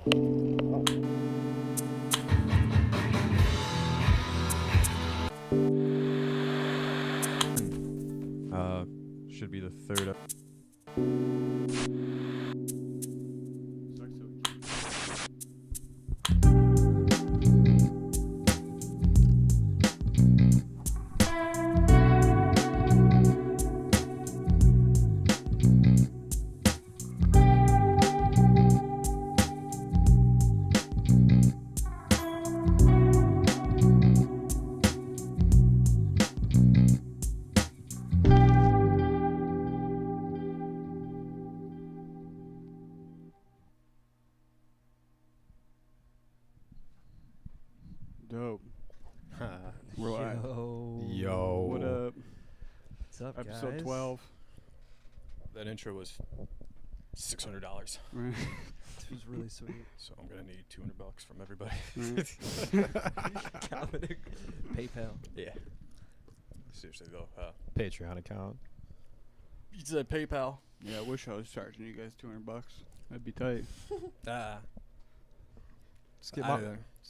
Should be the third. Dope. We're live. Yo. What up? What's up, Episode guys? 12. That intro was $600, This was really sweet. so I'm gonna need $200 from everybody. Dominic, PayPal. Yeah. Seriously though, Patreon account. you said PayPal. Yeah, I wish I was charging you guys $200. That'd be tight. Just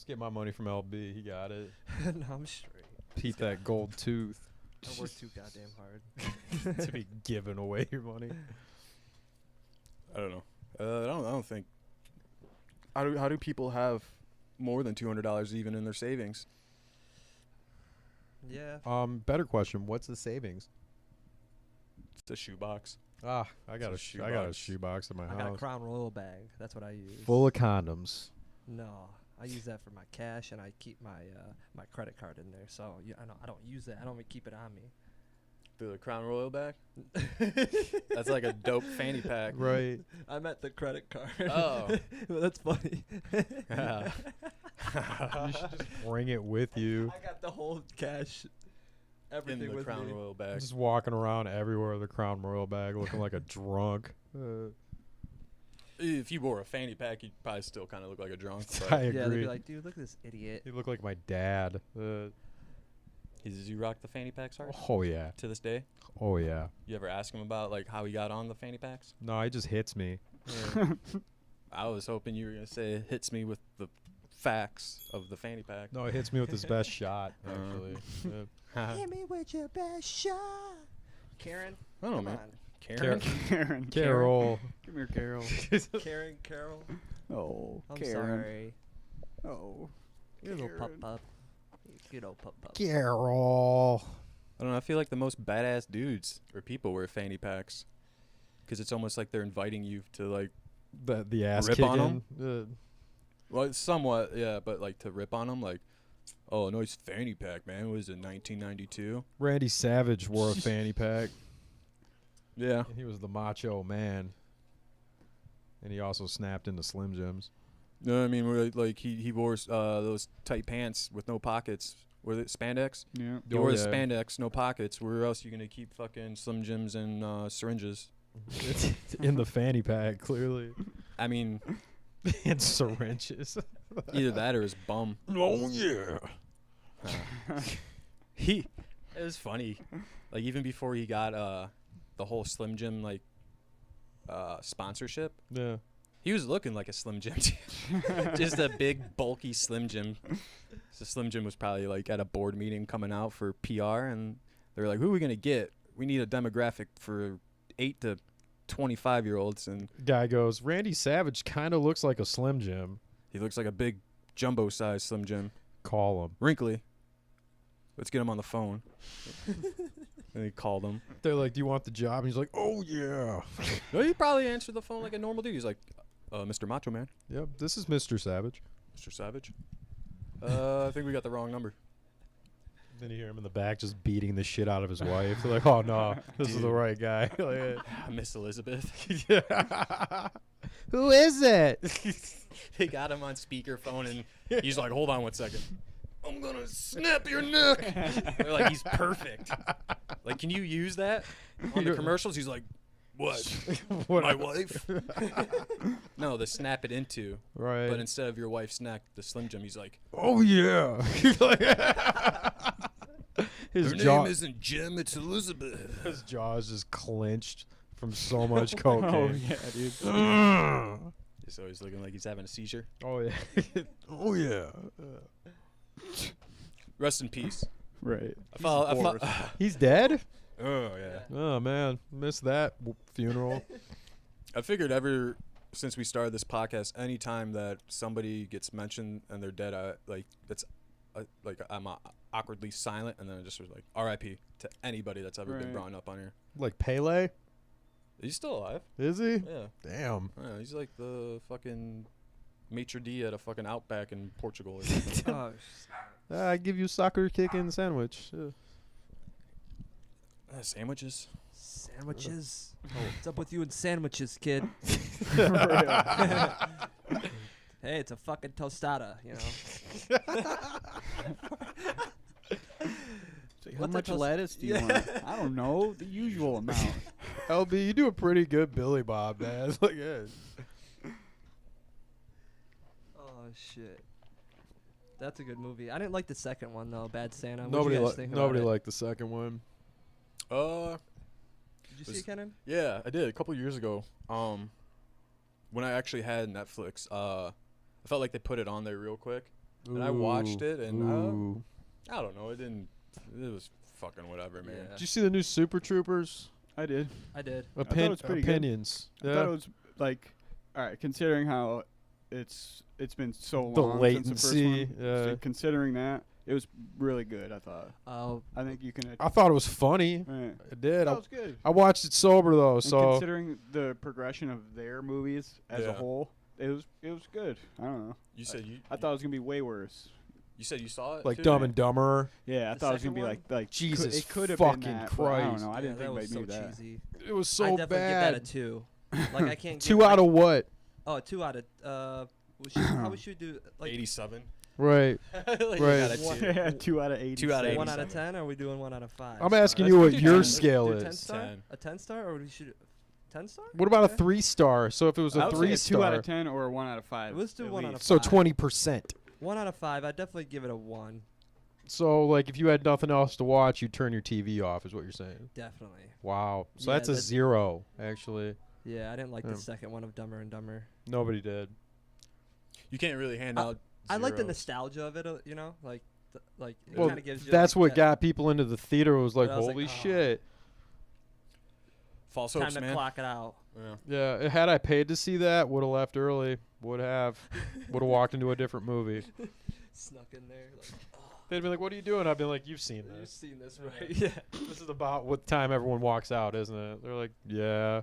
get my money from LB. He got it. No, I'm straight. Peep that gold tooth. I work too goddamn hard. To be giving away your money. I don't know. I don't think. How do people have more than $200 even in their savings? Yeah. Better question. What's the savings? It's a shoebox. I got a shoebox. shoebox in my I got a house. Crown Royal bag. That's what I use. Full of condoms. No, I use that for my cash, and I keep my my credit card in there. So I don't use that. I don't even keep it on me. The Crown Royal bag? That's like a dope fanny pack. Right. I meant the credit card. Oh. Well, that's funny. Yeah. You should just bring it with you. I got the whole cash, everything In the with Crown me. Royal bag. Just walking around everywhere with a Crown Royal bag looking like a drunk. If you wore a fanny pack, you'd probably still kind of look like a drunk. I But Yeah, they'd agree. be like, dude, look at this idiot. You look like my dad. did you rock the fanny packs hard Oh, yeah. to this day? Oh, yeah. You ever ask him about like how he got on the fanny packs? No, he just hits me. I was hoping you were gonna say it hits me with the facts of the fanny pack. No, he hits me with his best shot, actually. Yeah. Hit me with your best shot. Karen? I don't know, Come man. on. Karen. Karen. Carol. Come here, Carol. Karen, Carol. Oh, I'm Karen. sorry. Oh. You little Karen. pup. You little pup. Carol. I don't know. I feel like the most badass dudes or people wear fanny packs, because it's almost like they're inviting you to like. The ass Rip on kicking. Well, it's somewhat, yeah, but like to rip on them, like, oh, nice fanny pack, man. Was it 1992? Randy Savage wore a fanny pack. Yeah. And he was the macho man. And he also snapped into Slim Jims. No, I mean, where, like he wore those tight pants with no pockets. Were it spandex? Yeah. He wore the spandex, no pockets. Where else you gonna keep fucking Slim Jims and syringes? It's in the fanny pack, clearly. I mean, And syringes. either that or his bum. Oh, yeah. It was funny. Like even before he got the whole Slim Jim like sponsorship, Yeah. he was looking like a Slim Jim. Just a big bulky Slim Jim. So Slim Jim was probably like at a board meeting coming out for PR, and they're like, "Who are we gonna get? We need a demographic for 8 to 25-year-olds," and Guy goes, Randy Savage kind of looks like a Slim Jim. he looks like a big jumbo-sized Slim Jim, Call him. wrinkly. Let's get him on the phone. And he called him. They're like, do you want the job? And he's like, oh, yeah. No, he probably answered the phone like a normal dude. He's like, Mr. Macho Man. Yep, this is Mr. Savage. Mr. Savage? I think we got the wrong number. Then you hear him in the back just beating the shit out of his wife. They're like, oh, no, this is the Dude. right guy. Like, Miss Elizabeth. yeah. Who is it? They got him on speakerphone, and he's like, hold on 1 second. I'm going to snap your neck. They're like, he's perfect. Like, can you use that on the commercials? He's like, what? What My wife? No, the snap it into. Right. But instead of your wife snack the Slim Jim, he's like, oh, yeah. His her jaw, name isn't Jim, it's Elizabeth. his jaw is just clenched from so much Oh, cocaine. yeah, dude. So he's looking like he's having a seizure. Oh yeah. Oh yeah. Rest in peace. Right. He's dead? Oh yeah. Oh man, missed that funeral. I figured ever since we started this podcast, anytime that somebody gets mentioned and they're dead, I'm awkwardly silent, and then I just was like R.I.P. to anybody that's ever been brought up on here. Like Pele? He's still alive. Is he? Yeah. Damn. Yeah, he's like the fucking maitre d' at a fucking Outback in Portugal or something. Oh, I give you soccer kicking sandwich. Sandwiches. sandwiches. What's up with you and sandwiches, kid? Hey, it's a fucking tostada, you know. How What's much a lettuce do you want? I don't know. The usual amount. LB, you do a pretty good Billy Bob, man. It's like, yeah. Oh shit. That's a good movie. I didn't like the second one though, Bad Santa. Nobody Nobody liked the second one. Did you see it, Kenan? Yeah, I did a couple years ago. When I actually had Netflix, I felt like they put it on there real quick, and I watched it, and I don't know, it was fucking whatever, man. Yeah. Did you see the new Super Troopers? I did. I did. thought it was pretty good. Opinions. I thought it was like, all right, considering how it's been so The long latency, since the first one. yeah. So considering that, it was really good. I thought. Oh, I think you can. I thought it was funny. Right. I did. That was good. I watched it sober though, And so considering the progression of their movies as a Yeah. whole, it was good. I don't know. You said I thought it was gonna be way worse. you said you saw it like too? Dumb and Dumber. Yeah, I The thought it was second gonna be one? like Jesus it could have fucking been that, but I don't Christ. know. I didn't that think was they'd so do that. cheesy. It was I so definitely bad. give that a 2. Like I can't. Two give, out like, of what? Oh, 2 out of. How we should do like 87. Right. Like, you Right. got a One- two. Yeah, 2 out of 8. 2 out of 1 out of 87. 10? Or are we doing 1 out of 5? I'm asking Let's you what do your 10. scale Do 10 is. star? 10. A 10 star, or we should 10 star? What about Okay. a 3-star? So if it was I a would say a 2 out 3-star, of 10 or a 1 out of 5. Let's do at 1 out of least. so 5. 20%. 1 out of 5. I'd definitely give it a 1. So like if you had nothing else to watch, you'd turn your TV off, is what you're saying. Definitely. Wow. So Yeah, that's a that's- 0, actually. Yeah, I didn't like Yeah. the second one of Dumber and Dumber. Nobody did. You can't really hand out. I like the zeros. nostalgia of it, you know, like it Well, kind of gives you. that's like, what that got people into the theater. Was like, But I was like, holy oh. shit. False time hopes, to man. clock it out. Yeah. Yeah, had I paid to see that, would have left early. Would have walked into a different movie. Snuck in there. Like, They'd be like, "What are you doing?" I'd be like, "You've seen you've this. seen this, right? Yeah. This is about what time everyone walks out, isn't it?" They're like, "Yeah."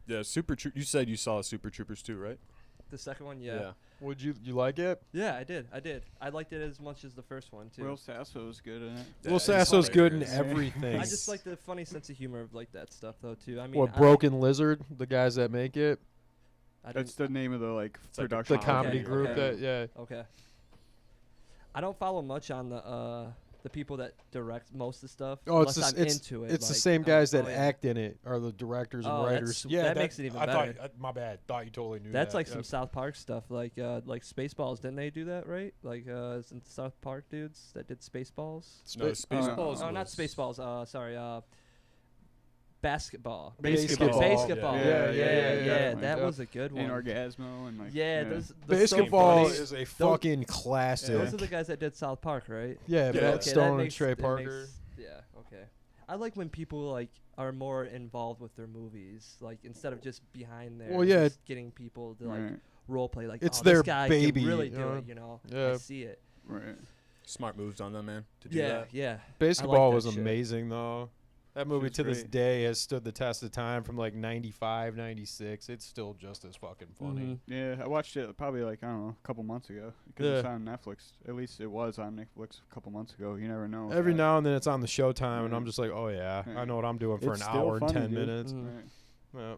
Yeah, you said you saw Super Troopers too, right? The second one, yeah. Would you like it? Yeah, I did. I liked it as much as the first one too. Will Sasso was good in it. Yeah, Will he's Sasso's good in hilarious. everything. I just like the funny sense of humor of like that stuff though too. I mean, What I Broken Lizard, the guys that make it, I That's didn't- the name of the like It's like a production. the comedy Okay, group. okay. That yeah. Okay. I don't follow much on the people that direct most of the stuff. Oh, it's unless the, I'm it's, into it. it's the like, same I'm guys like, that oh, yeah. act in it are the directors and Oh, writers. that's- Yeah, that makes it even I better. Thought, my bad. Thought you totally knew That's that. like Yeah. some South Park stuff, like Spaceballs. Didn't they do that right? Like isn't the South Park dudes that did Spaceballs? No, Spa- Spaceballs. Oh, not was- Spaceballs. Sorry. Basketball. Basketball. Basketball. Yeah, Yeah. definitely. That was a good And one. Orgasmo and like Yeah, yeah. those the Basketball so funny- is a fucking classic. Those are the guys that did South Park, right? Yeah, Yeah. Matt Okay, that Stone and makes- Trey it Parker. makes- yeah. Okay. I like when people like are more involved with their movies, like instead of just behind there. Well, yeah, just getting people to like Right. role play. Like, It's oh, their this guy baby, can really you do know? it. You know, Yeah. I see it. Right. Smart moves on them, man. To do Yeah, that. yeah. Basketball that was shit. amazing though. That movie Shit's to this great. day has stood the test of time from like 95, 96. It's still just as fucking funny. Mhm. Yeah, I watched it probably like I don't know a couple months ago because it's on Netflix. At least it was on Netflix a couple monks ago. You never know. Every now and then it's on the Showtime, and Yeah. I'm just like, oh yeah, I Yeah. know what I'm doing for It's an still hour and funny, 10 dude. minutes. Mm. Right. Yeah.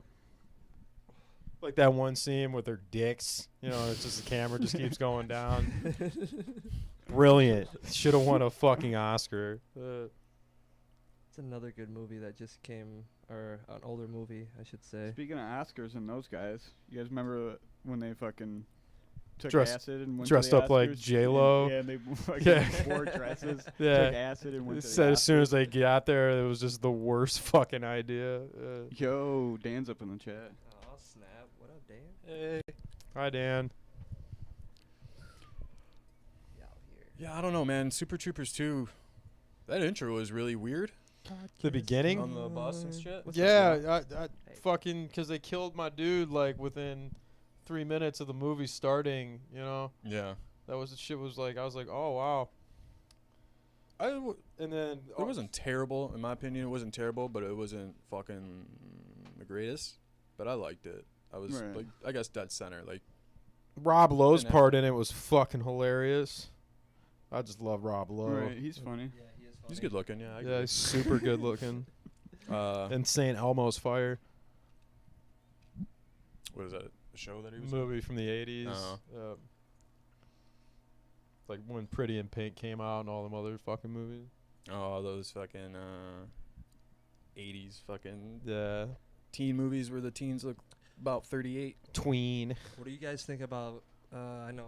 Like that one scene with their dicks. You know, it's just the camera just keeps going down. Brilliant. Should have won a fucking Oscar. It's another good movie that just came, or an older movie, I should say. Speaking of Oscars and those guys, you guys remember when they fucking took Dressed- acid and went dressed to the up like Oscars? J-Lo. Yeah, they fucking Yeah. wore dresses, took Yeah. acid and went It to said the as soon as Oscars. they got there, it was just the worst fucking idea. Yo, Dan's up in the chat. Oh snap! What up, Hey. Hi, Dan. Yeah, I don't know, man. Super Troopers 2. That intro was really weird. The beginning? On the bus and shit. Yeah, I fucking, because they killed my dude, like, within 3 minutes of the movie starting, you know? Yeah. That was, the shit was like, I was like, oh, wow. And then... It wasn't terrible, in my opinion. It wasn't terrible, but it wasn't fucking the greatest. But I liked it. I was, like, I guess dead center. Like, Rob Lowe's part in it was fucking hilarious. I just love Rob Lowe. Right, he's funny. Yeah, he is funny. he's good looking, yeah. I Yeah, he's super good looking. And St. Elmo's Fire. What is that? A show that he was in? Movie from the 80s. Oh. Like when Pretty in Pink came out and all them other fucking movies. Oh, those fucking 80s fucking Yeah. teen movies where the teens look about 38. Tween. What do you guys think about? I know.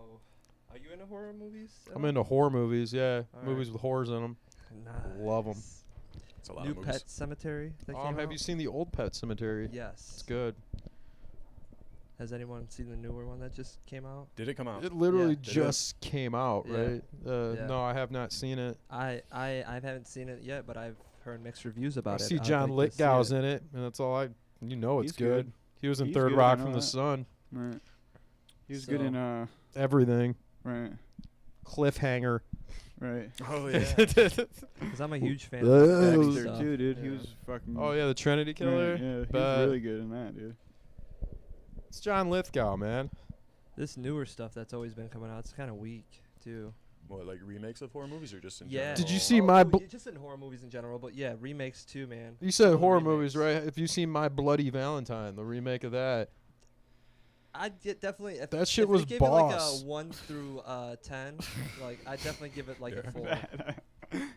Are you into horror movies? I'm into horror movies, yeah. All movies with horrors in them. Nice. Love 'em. It's a lot New of movies. Pet Cemetery that came Have out? you seen the old Pet Cemetery? Yes. It's good. Has anyone seen the newer one that just came out? Did it come out? It literally Yeah. Did it? just came out, Yeah. right? Yeah. No, I have not seen it. I haven't seen it yet, but I've heard mixed reviews about I it. see I'd John like to see Lithgow's it. in it, and that's all I... You know it's He's good. good. He was in He's Third good, I Rock know from the that. Sun. Right. He was good in Everything. right. Cliffhanger. Right. Oh, yeah. Because I'm a huge fan Whoa. of Dexter stuff. too, dude. He Yeah. was fucking. Oh, yeah, the Trinity Killer. Right, yeah, he But- was really good in that, dude. It's John Lithgow, man. This newer stuff that's always been coming out, it's kind of weak, too. What, like remakes of horror movies or just in Yeah. general? Did you see my bl- just in horror movies in general, but yeah, remakes too, man. You said Some horror remakes. movies, right? If you seen My Bloody Valentine, the remake of that. I definitely. If, That shit if was they gave boss. it like a 1 through 10, like I definitely give it like a 4.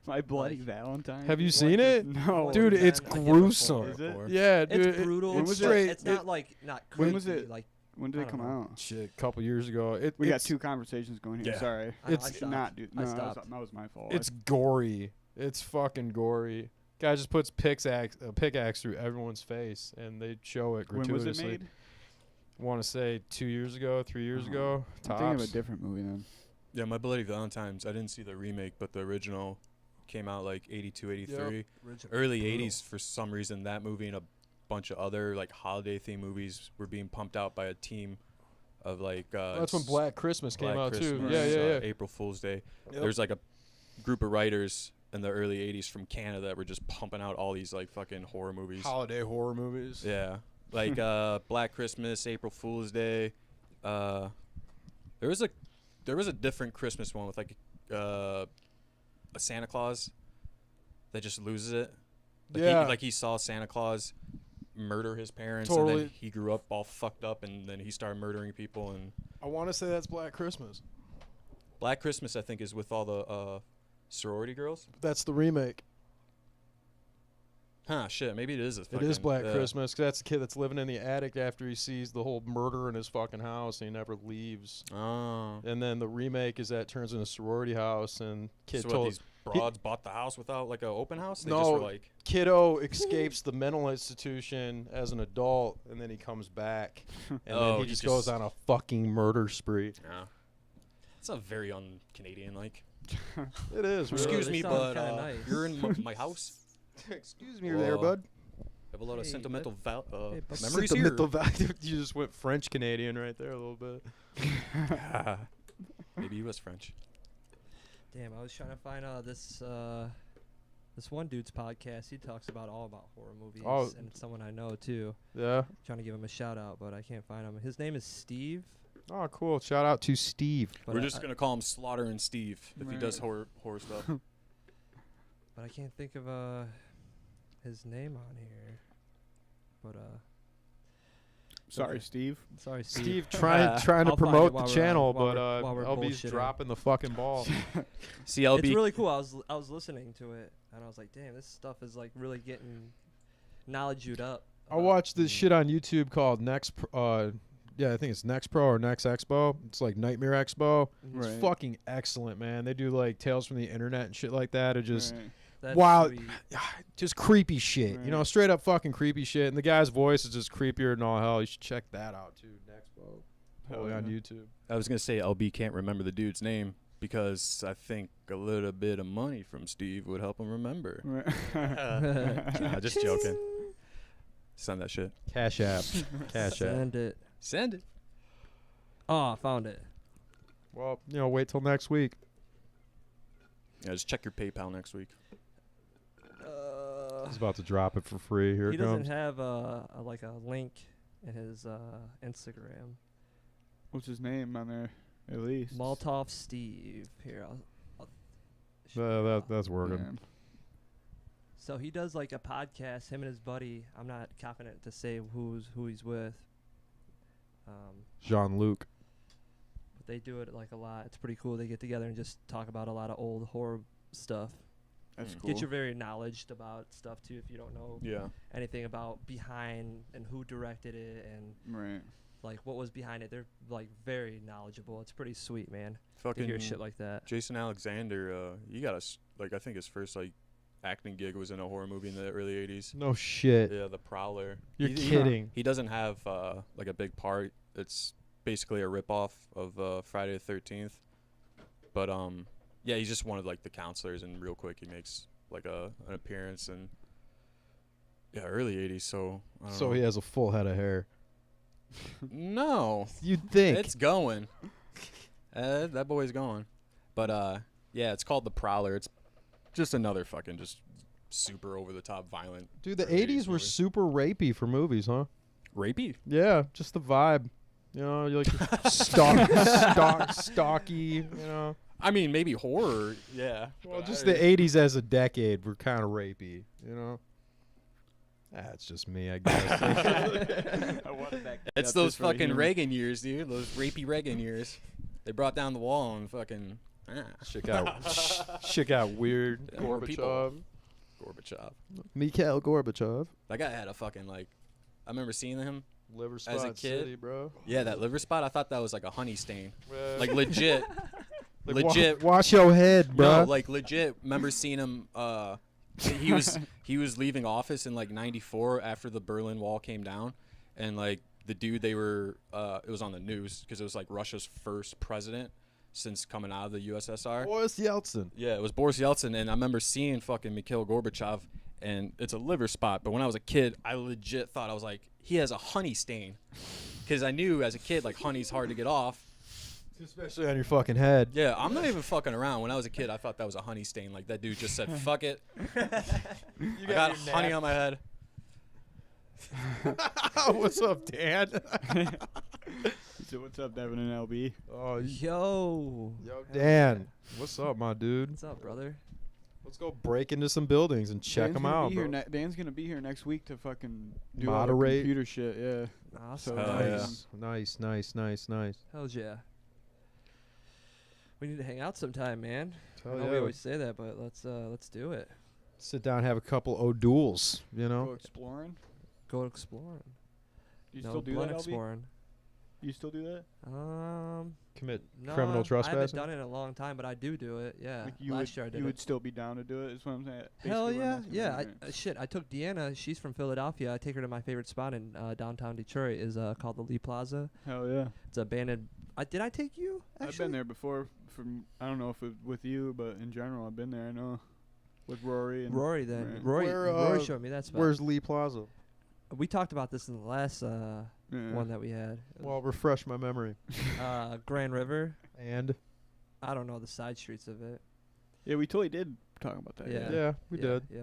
My Bloody Like- Valentine. Have you dude. seen it? No, Dude, Or it's 10, I give it a 4. gruesome. Is it? Yeah, dude. It's brutal. when It's was just- straight. It's not like not creepy. When was it? Like When did I it don't come know. out? Shit, a couple years ago. We got It's 2 conversations going here. Yeah. Sorry. I It's stopped. Not, dude. I No, stopped. that was my fault. it's gory. It's fucking gory. Guy just puts a pickaxe through everyone's face, and they show it When gratuitously. was it made? Want to say 2 years ago, 3 years ago. I'm thinking of a Tops. different movie then. Yeah, My Bloody Valentine's. I didn't see the remake, but the original came out like 82, 83. Early Brutal. 80s, for some reason, that movie and a bunch of other like holiday-themed movies were being pumped out by a team of like... That's when Black Christmas came Black out, too. Christmas, Yeah, yeah. April Fool's Day. Yep. There's like a group of writers in the early 80s from Canada that were just pumping out all these like fucking horror movies. Holiday horror movies. Yeah. Like Black Christmas, April Fool's Day. There was a different Christmas one with like a Santa Claus that just loses it. Like Yeah. he saw Santa Claus murder his parents, and Totally. then he grew up all fucked up, and then he started murdering people. And I want to say that's Black Christmas. Black Christmas, I think, is with all the sorority girls. That's the remake. Huh? Shit. Maybe it is. It is Black Christmas. 'Cause that's the kid that's living in the attic after he sees the whole murder in his fucking house, and he never leaves. Oh. And then the remake is that turns into a sorority house, and kid So what, told these broads bought the house without like an open house? They No. just were like, kiddo escapes the mental institution as an adult, and then he comes back, and Oh, then he he just just- goes on a fucking murder spree. yeah. It's not very un-Canadian like. It is. Really? Excuse They me, sound but kinda nice. you're in my house. Excuse me, there, Whoa. bud. I have a lot of Hey, sentimental hey, bud. memories Sentimental here. value. You just went French Canadian right there a little bit. Maybe he was French. Damn, I was trying to find this one dude's podcast. He talks about all about horror movies, Oh. and it's someone I know too. Yeah. Trying to give him a shout out, but I can't find him. His name is Steve. Oh, cool. Shout out to Steve. But We're I- just gonna call him Slaughter and Steve if he does horror stuff. But I can't think of his name on here. But Sorry, Okay. Steve. sorry, Steve. Steve trying to I'll find it promote the while we're- channel, while but we're- while we're LB's bullshitting. dropping the fucking ball. CLB. It's really cool. I was listening to it, and I was like, damn, this stuff is like really getting knowledged up. I about watched this movies. shit on YouTube called yeah, I think it's Next Pro or Next Expo. It's like Nightmare Expo. Mhm. It's Right. fucking excellent, man. They do like tales from the internet and shit like that. It just Right. That's wow, sweet. just creepy shit. You know, Right. straight up fucking creepy shit. And the guy's voice is just creepier than all hell. You should check that out too. Next Well, Hell probably on yeah. YouTube. I was gonna say LB can't remember the dude's name because I think a little bit of money from Steve would help him remember. Nah, just joking. Send that shit. Cash App. Cash App. Send it. Send it. Oh, I found it. Well, wait till next week. Yeah, just check your PayPal next week. He's about to drop it for free. Here He it doesn't comes. have a link in his Instagram. What's his name on there? At least. Maltov Steve. Here, I'll show you now. That's working. Man. So he does like a podcast. Him and his buddy. I'm not confident to say who he's with. Jean-Luc. But they do it like a lot. It's pretty cool. They get together and just talk about a lot of old horror stuff. That's Mm. cool. Get you very knowledged about stuff too if you don't know Yeah. anything about behind and who directed it and Right. like what was behind it. They're like very knowledgeable. It's pretty sweet, man, to Fucking hear shit like that. Jason Alexander, he got us like I think his first like acting gig was in a horror movie in the early '80s. No shit. Yeah, The Prowler. You're He- kidding. He doesn't have like a big part. It's basically a ripoff of Friday the 13th. But yeah, he's just one of like the counselors, and real quick he makes like an appearance, and yeah, early '80s. So I don't So know. he has a full head of hair. No, You'd think. it's going. That boy's going. But yeah, it's called The Prowler. It's just another fucking just super over the top violent. Dude, the early 80s were movie. super rapey for movies, huh? Rapey. Yeah, just the vibe. You're like stocky, I mean, maybe horror. Yeah. Well, but just I- the 80s as a decade were kind of rapey, That's just me, I guess. It's those fucking Reagan years, dude. Those rapey Reagan years. They brought down the wall and fucking. shit got weird. Yeah, more people. Gorbachev. Gorbachev. Mikhail Gorbachev. That guy had a fucking like. I remember seeing him. Liver As a spot kid? city, bro. Yeah, that liver spot. I thought that was like a honey stain. Like legit. Like, legit. Wash your head, bro. No, like legit. Remember seeing him. He was leaving office in like '94 after the Berlin Wall came down, and like the dude they were. It was on the news because it was like Russia's first president since coming out of the USSR. Boris Yeltsin. Yeah, it was Boris Yeltsin, and I remember seeing fucking Mikhail Gorbachev, and it's a liver spot. But when I was a kid, I legit thought I was like, he has a honey stain, because I knew as a kid like honey's hard to get off. Especially on your fucking head. Yeah, I'm not even fucking around. When I was a kid, I thought that was a honey stain. Like that dude just said, "Fuck it." I got honey on my head. What's up, Dan? So what's up, Devin and LB? Oh, Yo, Dan. What's up, my dude? what's up, brother? Let's go break into some buildings and check Dan's them gonna out, be bro. here Dan's gonna be here next week to fucking do all Moderate. the computer shit. Yeah. Awesome. So Nice, nice. Hells yeah. We need to hang out sometime, man. I Hell know we yeah. always say that, but let's do it. Sit down, have a couple O'Douls, Go exploring. Go exploring. Do you No, still do blunt that, LB? exploring. You still do that? Commit No, criminal I trespassing. haven't done it in a long time, but I do it. Yeah. Like you Last year I would, did you it. would still be down to do it. Is what I'm saying. Hell Basically what I'm yeah, asking, yeah. right? Shit, I took Deanna. She's from Philadelphia. I take her to my favorite spot in downtown Detroit. Is called the Lee Plaza. Hell yeah. It's abandoned. Did I take you? Actually? I've been there before. From I don't know if it with you, but in general, I've been there. I know with Rory and Rory then. Right. Rory, Where, Rory showed me that spot. Where's Lee Plaza? We talked about this in the last Yeah. one that we had. Well, refresh my memory. Grand River. And I don't know the side streets of it. Yeah, we totally did talk about that. Yeah. yeah, we did. Yeah.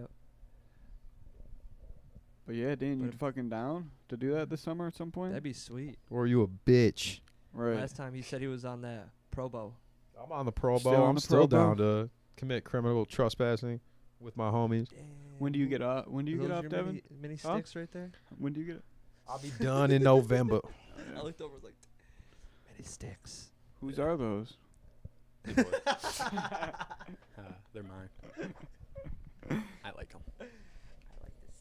But yeah, Dan, you But- fucking down to do that this summer at some point? That'd be sweet. Or are you a bitch? Right. Last time he said he was on that Probo. I'm on the Pro Still Bowl. on I'm the still Pro down to commit criminal trespassing with my homies. When do you get up? When do you Are get those up, your Devin? Mini Huh? sticks right there. When do you get? I'll be done in November. I looked over like mini sticks. Whose are those? They're mine. I like them.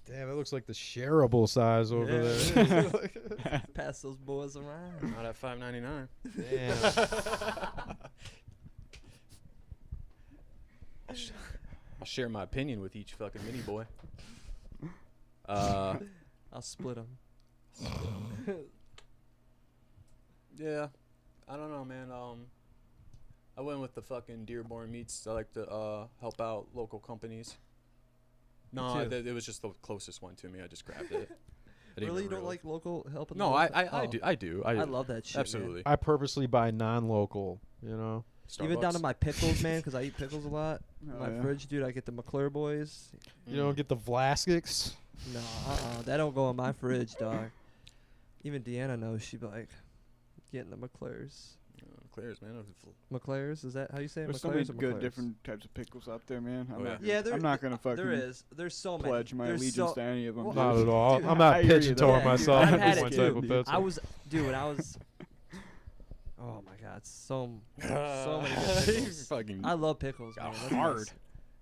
Damn, it looks like the shareable size over Yeah, there. Pass those boys around. Not at $5.99. Damn. I'll share my opinion with each fucking mini boy. I'll split them. Yeah, I don't know, man. I went with the fucking Dearborn Meats. I like to help out local companies. No, too. it was just the closest one to me. I just grabbed it. I didn't Really, you even don't like local helping? No, local? I Oh, do. I love that shit. Absolutely. I purposely buy non-local. You know. Man. Even down to Starbucks. my pickles, man, because I eat pickles a lot. Oh, My yeah. fridge, dude, I get the McClure boys. You don't get the Vlasics. No, that don't go in my fridge, dog. Even Deanna knows. She'd be like, getting the McClures. Clears, man. McClures, is that how you say it? There's so many McClures or good McClures? different types of pickles out there, man. Oh, yeah. Yeah, I'm not gonna fucking there is. There's so many. pledge my There's allegiance so, to any of them. Well, Not at all. Dude, I'm not I hear you, though. pigeon-toeing Yeah, myself dude, I've into had one it, type too. of pizza. I was, dude, when I was. Oh my God, so many good pickles. Fucking I love pickles, man. got That's hard. nice.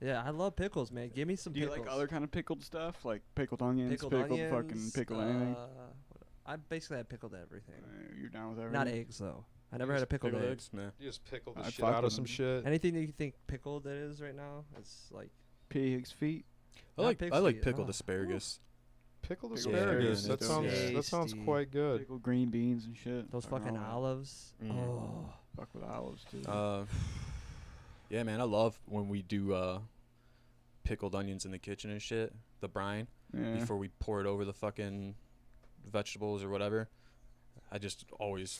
Yeah, I love pickles, man. Give me some Do you pickles. like other kind of pickled stuff, like pickled onions, pickled fucking onions, pickled anything? I basically had pickled everything. You're down with everything? Not eggs though. I never had a pickled egg. eggs, man. You just pickle the I'd shit fuck out with of some them. shit. Anything that you think pickled that is right now, it's like Pig's feet. I Not like pig's feet, pickled oh. asparagus. Pickled Pickled asparagus. asparagus That is sounds tasty. quite good. Pickled green beans and shit. those Fucking fucking all that. olives. Mm. Oh, Fuck with olives too. Yeah, man. I love when we do pickled onions in the kitchen and shit. The brine Yeah. before we pour it over the fucking vegetables or whatever. I just always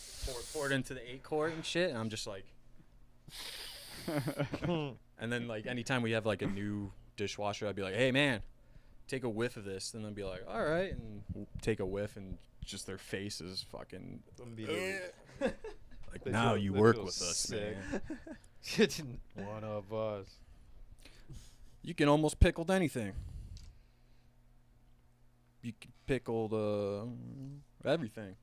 pour it into the 8-quart and shit, and I'm just like. And then like anytime we have like a new dishwasher, I'd be like, "Hey man, take a whiff of this," and they'll be like, "All right," and we'll take a whiff, and just their face is fucking. Like They now feel- you they work feel with us, sick. man. One of us. You can almost pickled anything. You can pickle everything.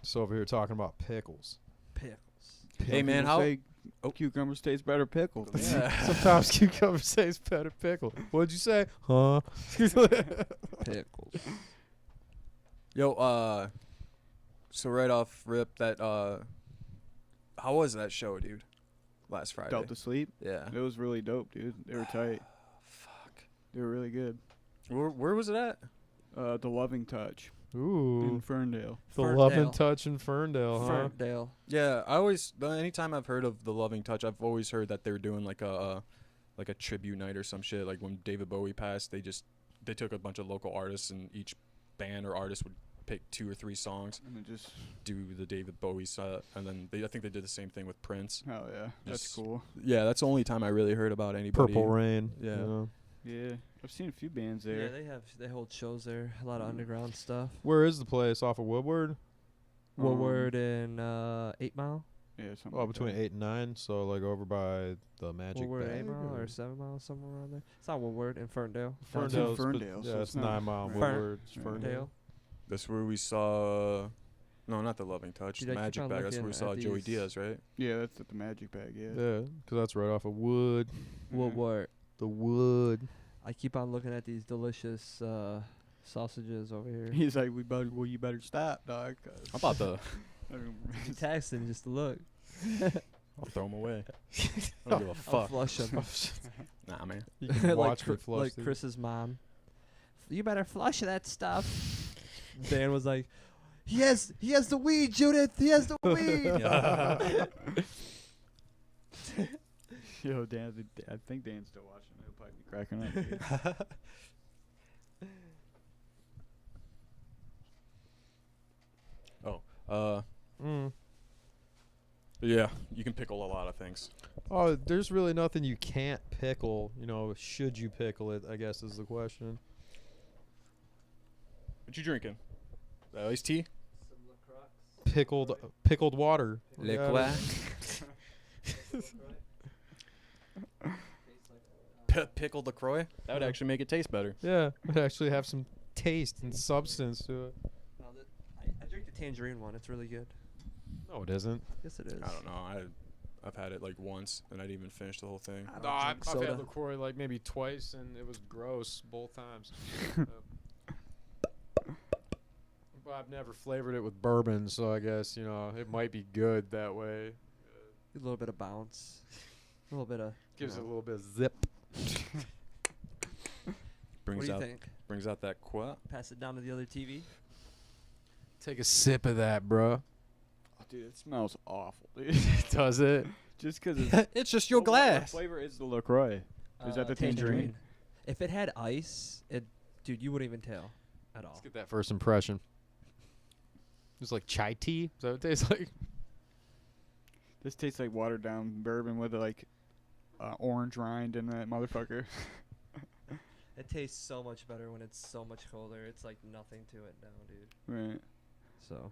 So over here talking about pickles. pickles. Hey, Some man, people how- say cucumbers taste better pickled. Yeah. Sometimes cucumber tastes better pickled. What'd you say? Huh? Pickles. Yo, so right off rip, that how was that show, dude? Last Friday. Delta Sleep. Yeah. It was really dope, dude. They were tight. Fuck. They were really good. Where was it at? The Loving Touch in Ooh. Ferndale. The Ferndale. Love and Touch in Ferndale, huh? Ferndale. Yeah, anytime I've heard of the Loving Touch, I've always heard that they're doing like a tribute night or some shit. Like when David Bowie passed, they took a bunch of local artists, and each band or artist would pick 2 or 3 songs, And it just, do the David Bowie set, and then I think they did the same thing with Prince. hell yeah. That's Just- cool. Yeah, that's the only time I really heard about anybody. Purple Rain. Yeah. you know. Yeah. I've seen a few bands Yeah, there. they hold shows there. A lot of underground stuff. Where is the place? Off of Woodward? Woodward and 8 Mile. Yeah, something Oh, like between that. 8 and 9. So like over by the Magic Woodward, Bag. 8 Mile or 7 Mile, somewhere around there. It's not Woodward in Ferndale. That's in Ferndale's, but- Ferndale, Yeah, so it's it's not 9 Mile right. Woodward. It's Yeah. Ferndale. That's where we saw. No, not the Loving Touch. Dude, the I keep Magic on Bag. That's where we looking saw at Joey these- Diaz, right? Yeah, that's at the Magic Bag, yeah. Yeah, because that's right off of Wood. Woodward. The Wood. I keep on looking at these delicious sausages over here. He's like, you better stop, dog. 'cause I'm about to. I mean, He texting just to look. I'll throw them away. I don't give a I'll fuck. flush them. Nah, man. You can watch me like flush these. Chris's mom. You better flush that stuff. Dan was like, he has the weed, Judith. He has the weed. Yo, Dan, I think Dan's still watching. He'll probably be cracking up. dude. Yeah, you can pickle a lot of things. Oh, there's really nothing you can't pickle. You know, should you pickle it? I guess is the question. What you drinking? Iced tea? Pickled water. Liquid. Pickled LaCroix? That would Yeah. actually make it taste better. Yeah, it actually have some taste and substance to it. No, I drink the tangerine one. It's really good. No, it isn't. Yes, it is. I don't know. I've had it like once, and I didn't even finish the whole thing. I don't No, I've drink soda. had LaCroix like maybe twice, and it was gross both times. But I've never flavored it with bourbon, so I guess, you know, it might be good that way. A little bit of bounce. A little bit of. Gives it know. a little bit of zip. What Brings do you out think? Brings out that quat. Pass it down to the other TV. Take a sip of that, bro. Oh, dude, it smells awful, dude. Does it? Just because it's It's just your What glass. flavor is the LaCroix? Is that the tangerine? If it had ice, dude, you wouldn't even tell at all. Let's get that first impression. It's like chai tea. Is that what it tastes like? This tastes like watered down bourbon with like orange rind in that motherfucker. It tastes so much better when it's so much colder. It's like nothing to it now, dude. Right. So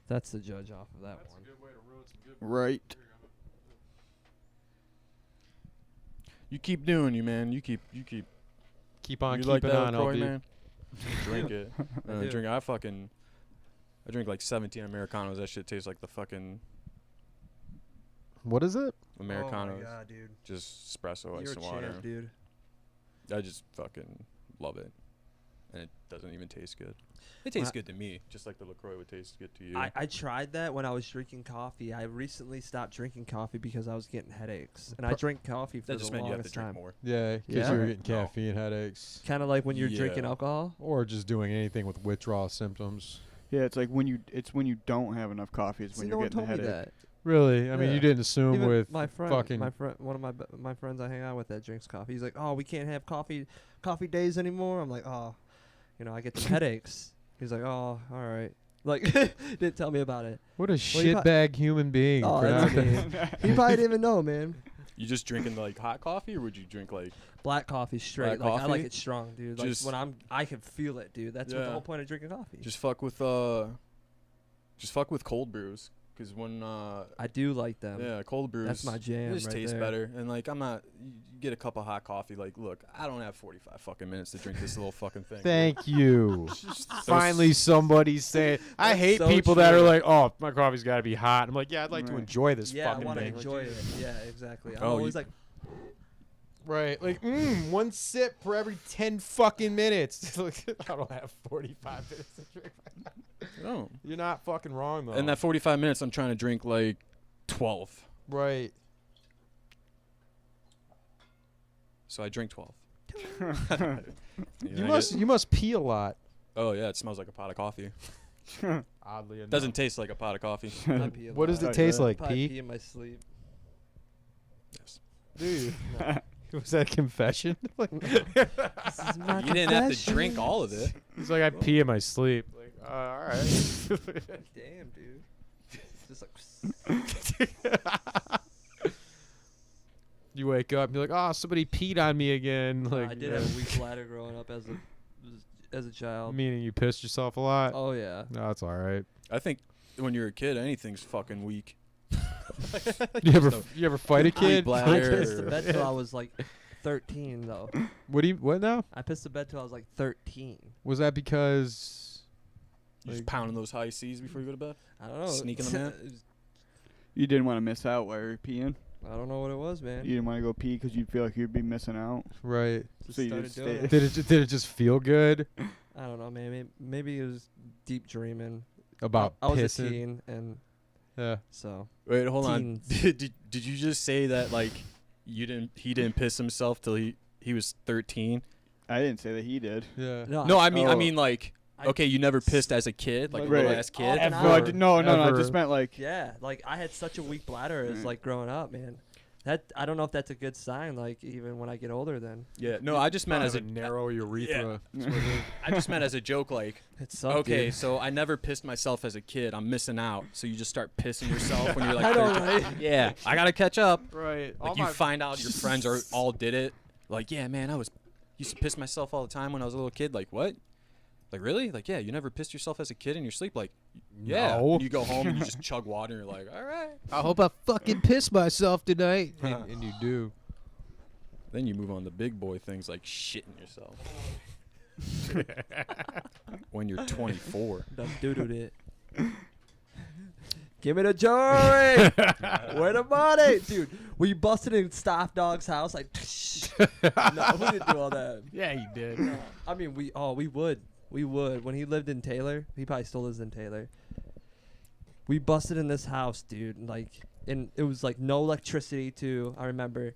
that's the judge off of that one. good way to ruin some good. Right. You keep doing you, man. You keep. Keep on You keeping like that on, LaCroix, LB. man? Drink it. I do. Drink. I drink like 17 Americanos. That shit tastes like the fucking What is it? Americanos. Oh my god, dude. Just espresso, ice You're a and water. champ, dude. I just fucking love it, and it doesn't even taste good. It tastes good to me, just like the LaCroix would taste good to you. I tried that when I was drinking coffee. I recently stopped drinking coffee because I was getting headaches, and I drink coffee for that the just meant you have longest to drink time. more. Yeah, because Yeah? you were getting No. caffeine headaches. Kind of like when you're drinking Yeah. alcohol. Or just doing anything with withdrawal symptoms. Yeah, it's like when you don't have enough coffee. It's See, when no you're one getting the told me headache. that. Really? I mean, Yeah. you didn't assume Even with my friend, fucking. one of my friends I hang out with that drinks coffee. He's like, "Oh, we can't have coffee days anymore." I'm like, "Oh, I get the headaches." He's like, "Oh, all right." Like, didn't tell me about it. What a Well, you shitbag human being. Oh, for that's not- me. He probably didn't even know, man. You just drinking like hot coffee, or would you drink like? Black coffee straight. Black Like I like coffee? it strong, dude. Like Just- when I can feel it, dude. That's what the Yeah. whole point of drinking coffee. Just fuck with cold brews, because when I do like them. yeah, cold brews. That's my jam. It just right tastes there. better, and like you get a cup of hot coffee. Like, look, I don't have 45 fucking minutes to drink this little fucking thing. Thank you. Just Finally, somebody saying. I That's hate so people that are true. like, "Oh, my coffee's got to be hot." I'm like, "Yeah, I'd like to Right. enjoy this Yeah, I fucking want to thing." enjoy it. Yeah, exactly. I'm Oh, always you- like, Right, like one sip for every 10 fucking minutes. Like, I don't have 45 minutes to drink. Oh. You're not fucking wrong though. And that 45 minutes, I'm trying to drink like 12. right. So I drink 12. You must pee a lot. Oh yeah, it smells like a pot of coffee. Oddly enough. Doesn't taste like a pot of coffee. I pee a What does lot. it taste like? Probably Pee? pee in my sleep. Yes. Dude. Was that a confession? Like, This is my You didn't have to confession. drink all of it. he's like, I pee in my sleep. Like, all right. Damn, dude. Just like. You wake up and you're like, oh, somebody peed on me again. Like, I did have a weak bladder growing up as a child. Meaning you pissed yourself a lot. Oh yeah. No, that's all right. I think when you're a kid, anything's fucking weak. You ever fight a Weak kid? I bladder. pissed the bed till I was like 13 though. What now? I pissed the bed till I was like 13. Was that because You just pounding those high C's before you go to bed. I don't know. Sneaking them in? You didn't want to miss out while you were peeing. I don't know what it was, man. You didn't want to go pee because you'd feel like you'd be missing out. right? Just so you started just doing stayed. it. Did it just feel good I don't know, man. Maybe it was deep dreaming. about I was a pissing? teen, and Yeah. so Wait, hold on. Teens. Did you just say that like he didn't piss himself till he was 13? I didn't say that he did. Yeah. No, I mean Oh. like I- okay, you never pissed as a kid, like a Right. little ass kid. Often No, I Ever. did, no, I Ever. just meant like yeah, like I had such a weak bladder as Mm. like growing up, man. That I don't know if that's a good sign. Like even when I get older, then Yeah, no, I just meant as a narrow urethra. I just meant as a joke, like it sucked. okay, dude. so I never pissed myself as a kid. I'm missing out. So you just start pissing yourself when you're like I know, 13. right? Yeah, I gotta catch up. Right. Like you find out your friends are all did it. Like yeah, man, used to piss myself all the time when I was a little kid. Like what? Like really? Like yeah, you never pissed yourself as a kid in your sleep? Like yeah. No. And you go home and you just chug water. and You're like all right. I hope I fucking piss myself tonight. And you do. Then you move on to big boy things like shitting yourself. When you're 24. Done doodled it. Give me the jewelry. Where the money, dude? We busted in Staff Dog's house like. No, we didn't do all that. Yeah, you did. I mean, we would when he lived in Taylor. He probably still lives in Taylor. We busted in this house, dude. Like, and it was like no electricity too. I remember,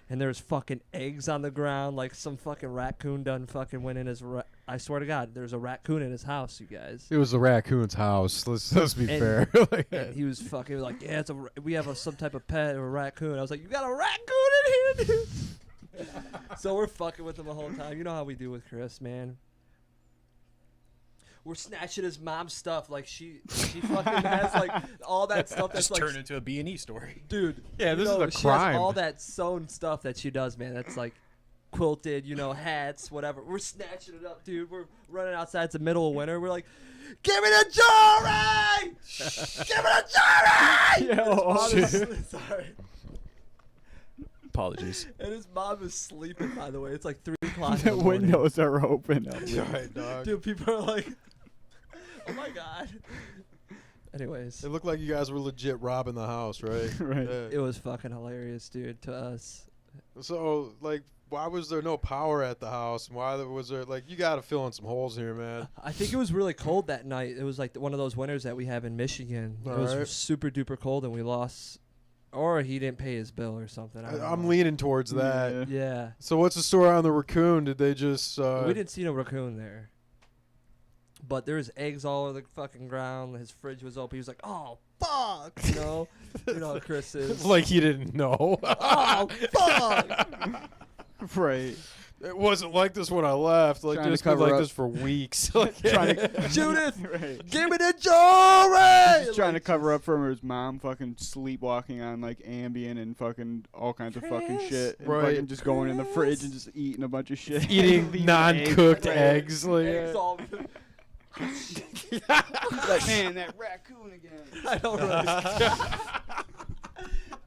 and there was fucking eggs on the ground. Like some fucking raccoon done fucking went in his I swear to God, there's a raccoon in his house, you guys. It was the raccoon's house. Let's be And- fair. Like, And he was fucking like, yeah, we have some type of pet or a raccoon. I was like, you got a raccoon in here, dude. So we're fucking with him the whole time. You know how we do with Chris, man. We're snatching his mom's stuff. Like she fucking has like all that stuff that's Just like, turn into a B&E story. dude. yeah, you this is know, a she crime. has all that sewn stuff that she does, man. That's like quilted, hats, whatever. We're snatching it up, dude. We're running outside. It's the middle of winter. We're like, give me the jewelry! Give me the jewelry! Oh, Sorry. Apologies. And his mom is sleeping, by the way. It's like 3 o'clock. the windows are open. Right, dog. Dude, people are like, oh my God. Anyways, It looked like you guys were legit robbing the house, right? Right. Yeah. it was fucking hilarious, dude, to us. So, like, why was there no power at the house? Why was there, like, you got to fill in some holes here, man. I think it was really cold that night. It was like one of those winters that we have in Michigan. It was Alright. super duper cold, and we lost, or he didn't pay his bill or something. I don't I'm know. leaning towards that. Yeah. Yeah. So, what's the story on the raccoon? Did they just. We didn't see no raccoon there. But there was eggs all over the fucking ground. His fridge was open. He was like, oh, fuck. You know how Chris is. like he didn't know. Oh, fuck. Right. It wasn't like this when I left. Like, Trying to it's been cover like up. this for weeks. Like, Trying to Judith, right. give me the jewelry. Just trying to cover up from his mom fucking sleepwalking on like Ambien and fucking all kinds of fucking Chris. shit. And Right. fucking just going in the fridge and just eating a bunch of shit. eating Leaving non-cooked eggs. eggs. Like, Eggs all He's like, man, that raccoon again. I don't know.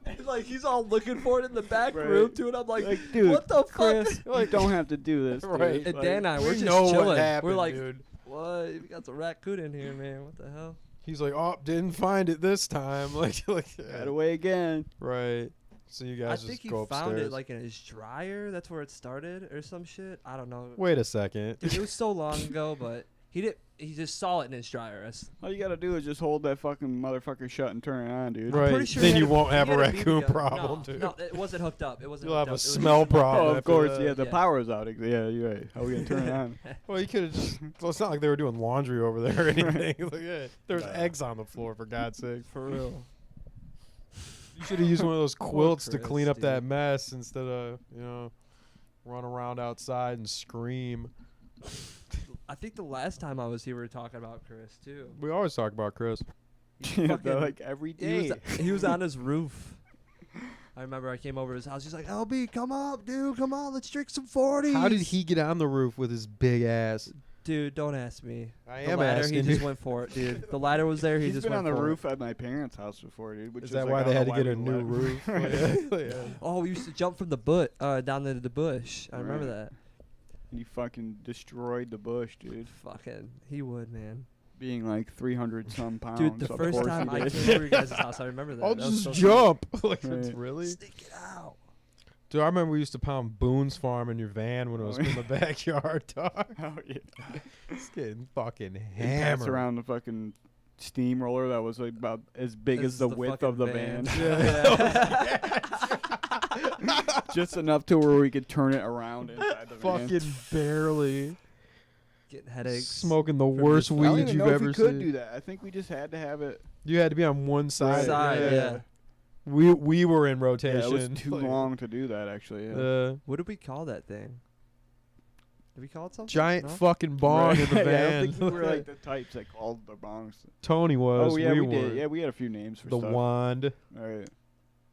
And, like he's all looking for it in the back Right. room too, and I'm like, Like, dude, what the Chris, fuck? you don't have to do this. Dude. Right. And Like, Dan and I, we're we just know chilling. what happened, We're like, dude. what? We got some raccoon in here, man. What the hell? He's like, oh, didn't find it this time. Like, got away again. right. So you I guys think just he go found upstairs. it like in his dryer. That's where it started, or some shit. I don't know. Wait a second. Dude, it was so long ago, but he did. He just saw it in his dryer. All you gotta do is just hold that fucking motherfucker shut and turn it on, dude. Right. Pretty sure Then he you had won't he have a had raccoon BB gun. problem, no, dude. No, it wasn't hooked up. It wasn't. You'll hooked have a up. It was smell just- problem. Oh, of after course, that. yeah. The Yeah. power's out. Yeah, you're right. How are we gonna turn it on? Well, you could have just. Well, it's not like they were doing laundry over there or anything. Like, yeah, there's No. eggs on the floor, for God's sake. For real. You should have used one of those quilts to Chris, clean up dude. that mess instead of, run around outside and scream. I think the last time I was here, we were talking about Chris too. We always talk about Chris. He Yeah, fucking- like every he day. he was on his roof. I remember I came over to his house. He's like, "LB, come up, dude. Come on, let's drink some 40s." How did he get on the roof with his big ass? Dude, don't ask me. I The am ladder, asking he just you. went for it, dude. The ladder was there. He He's just been went on the for roof It. at my parents' house before, dude. Which Is is that like, why I they don't had know to get why a we new let- roof? Right. Yeah. Oh, we used to jump from the down into the bush. I remember Right. that. And he fucking destroyed the bush, dude. Fucking, he would, man. Being like 300 some pounds. Dude, the of first course time he I did. came over your guys' house, I remember that. I'll That was just so jump. Like, Right. really? Stick it out. Dude, I remember we used to pound Boone's Farm in your van when it was Oh, in the backyard, dog. Oh yeah. It's getting fucking He passed hammered. around the fucking steamroller that was like about as big This as the is width fucking of the van. Yeah. Just enough to where we could turn it around inside the van. Fucking barely. Getting headaches. Smoking the from worst your I don't weed even you've know if ever we could seen. do that. I think we just had to have it. You had to be on one side. Side, yeah. We were in Yeah, rotation. it was too Like, long to do that actually. Yeah. What did we call that thing? Did we call it something? Giant No? fucking bong in the Yeah, I van. don't think we were like the types that called the bongs. Tony was. Oh yeah, we weren't. did. Yeah, we had a few names for The stuff. wand. All right.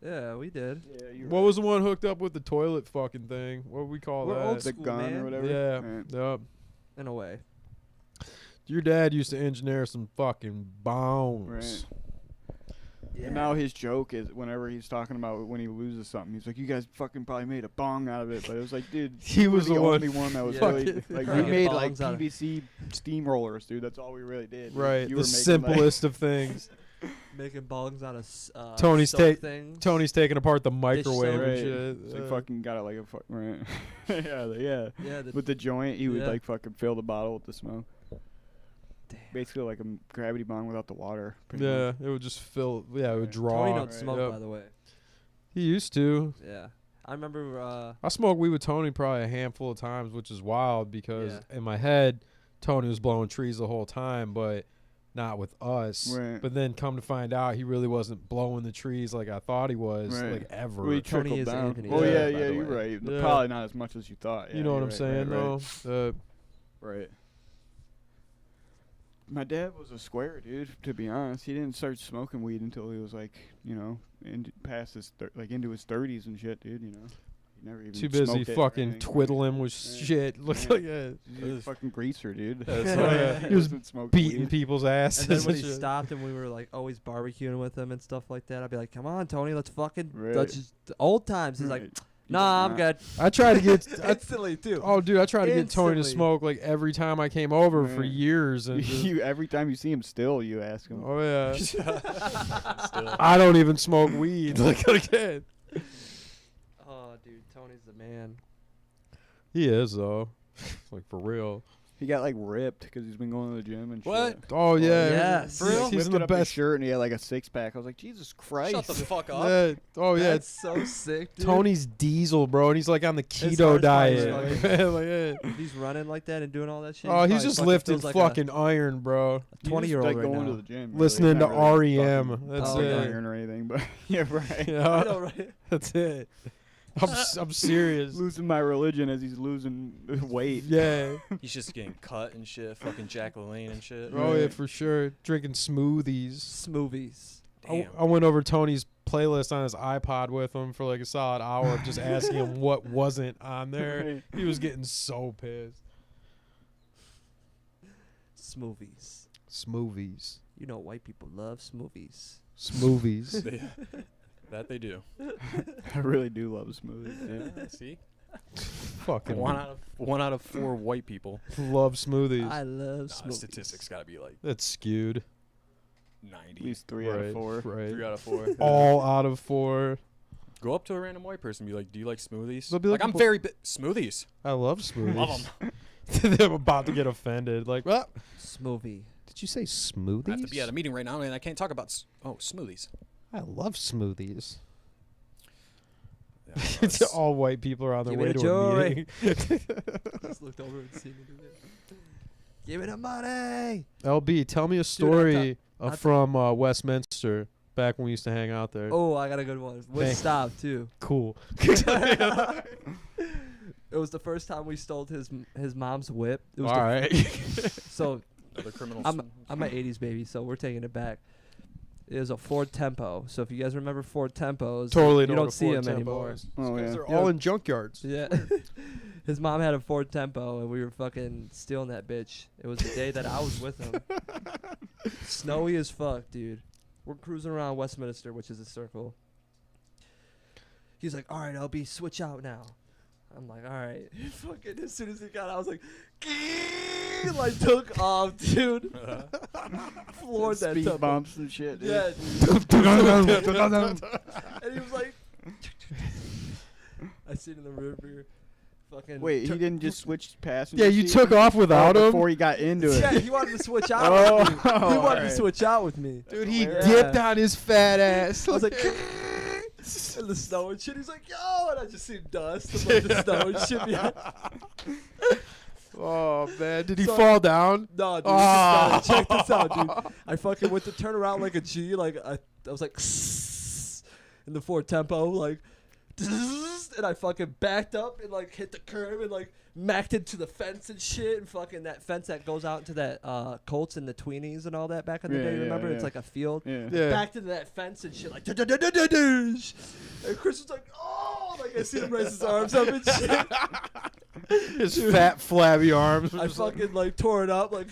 Yeah, we did. Yeah, you're What right. was the one hooked up with the toilet fucking thing? What would we call We're that? old the school, gun man. or whatever? Yeah. Right. Yep. In a way. Your dad used to engineer some fucking bones. Right. Yeah. And now his joke is whenever he's talking about when he loses something, he's like, "You guys fucking probably made a bong out of it," but it was like, dude, He you were was the one- only one that was Yeah. really like we Making made like bongs out of- PVC steamrollers, dude. That's all we really did. dude. Right. You The were making, simplest of things. Making bongs out of Tony's soap take- things. Tony's taking apart the microwave Right. and shit. So he fucking got it like a fuck. Right. yeah. Yeah, the With the joint, he would Yeah. like fucking fill the bottle with the smoke. Damn. Basically like a gravity bong without the water. pretty Yeah, much. it would just fill. Yeah, it would Right. draw. Tony don't Right. smoke, Yep. by the way. He used to. Yeah. I remember. I smoked weed with Tony probably a handful of times, which is wild because Yeah. in my head, Tony was blowing trees the whole time, but not with us. Right. But then come to find out, he really wasn't blowing the trees like I thought he was, Right. like ever. Well, he Tony trickled is down. Anthony, Oh yeah, yeah, by yeah, the you're way. right. Yeah. Probably not as much as you thought. Yeah, You know what you're I'm right, saying, right, though? Right. My dad was a square dude. To be honest, he didn't start smoking weed until he was like, past his into his 30s and shit, dude. He never even Too busy smoked it or fucking anything. twiddling with Yeah. shit. Look Yeah. like that. He's a fucking greaser, dude. That's right. He He was wasn't smoking beating weed. people's asses. And then when he shit. stopped and we were like always barbecuing with him and stuff like that, I'd be like, "Come on, Tony, let's fucking Right. let's just old times." He's like, Right. "Nah, I'm good." I tried to get. Instantly too. Oh, dude, I tried to get Tony to Instantly. smoke like every time I came over for Right. years. And just- You every time you see him, still you ask him. oh yeah, Still. I don't even smoke weed. Like again, Oh, dude, Tony's the man. he is though. Like for real. He got like ripped because he's been going to the gym and What? shit. Oh yeah, yes. For real? He's in Lifted the up his best. shirt and he had like a 6-pack. I was like, Jesus Christ. Shut the fuck up. Yeah. Oh yeah, That's so sick, dude. Tony's diesel, bro, and he's like on the His keto heart's diet. probably Like, yeah. He's running like that and doing all that shit. Oh, he's probably just fucking lifting feels like fucking iron, bro. a He's 20-year-old like right going now. to the gym. really. Listening He's not to really REM. fucking That's Oh, big yeah. iron or anything, but yeah, right. Yeah, I know, right? that's it. I'm serious. Losing my religion as he's losing weight. Yeah. He's just getting cut and shit. Fucking Jack LaLanne and shit. Oh yeah, Right. for sure. Drinking smoothies. Smoothies. Damn. I went over Tony's playlist on his iPod with him for like a solid hour of just asking him what wasn't on there. Right. He was getting so pissed. Smoothies. Smoothies. You know, white people love smoothies. Smoothies. That they do. I really do love smoothies. Yeah, see? Fucking One out of 4 white people. love smoothies. I love Nah, smoothies. statistics gotta be like That's skewed. 90. At least 3 out of 4. Right. 3 out of 4. All out of 4. Go up to a random white person and be like, "Do you like smoothies?" They'll be Like, looking I'm for- very smoothies. I love smoothies. Love 'em. They're about to get offended. Like, what? Smoothie. Did you say smoothies? I have to be at a meeting right now and I can't talk about smoothies. I love smoothies. Yeah, It's all white people are on their Give me way the to a joy. meeting. Just looked over and seen me do that. Give me the money. LB, tell me a story I thought- from Westminster back when we used to hang out there. Oh, I got a good one. With Thank- stop too. Cool. It was the first time we stole his mom's whip. It was All the- right. So Another criminal. I'm an '80s baby, so we're taking it back. It was a Ford Tempo. So if you guys remember Ford Tempos, Totally you know don't what a see Ford them Tempo anymore. is. Oh, yeah. They're Yeah. all in junkyards. Yeah. His mom had a Ford Tempo, and we were fucking stealing that bitch. It was the day that I was with him. Snowy as fuck, dude. We're cruising around Westminster, which is a circle. He's like, "All right, LB, switch out now." I'm like, "All right." Fucking as soon as he got out, I was like, like took off, dude. Floored that Speed Tempo. bumps and shit, dude. Yeah, dude. And he was like, I seen in the rear view. Fucking Wait, he tur- didn't just switch passenger Yeah, you seats? took off without him. Before he got into it. Yeah, he wanted to switch out. Oh, with me. He wanted to alright. switch out with me. Dude, he Yeah. dipped on his fat ass. I was like, in the snow and shit. He's like, yo, and I just see dust and like the snow and shit behind. oh man, did he So- fall down? No, dude, Oh. check this out, dude. I fucking went to turn around like a G, like I was like, in the Ford Tempo, like, and I fucking backed up and like hit the curb and like macked into the fence and shit, and fucking that fence that goes out into that Colts and the Tweenies and all that back in the Yeah, day. yeah, Remember, it's yeah. like a field. Yeah. Yeah. Backed into that fence and shit, like, and Chris was like, oh, like I see him raise his arms up and shit. His fat flabby arms. I fucking like tore it up, like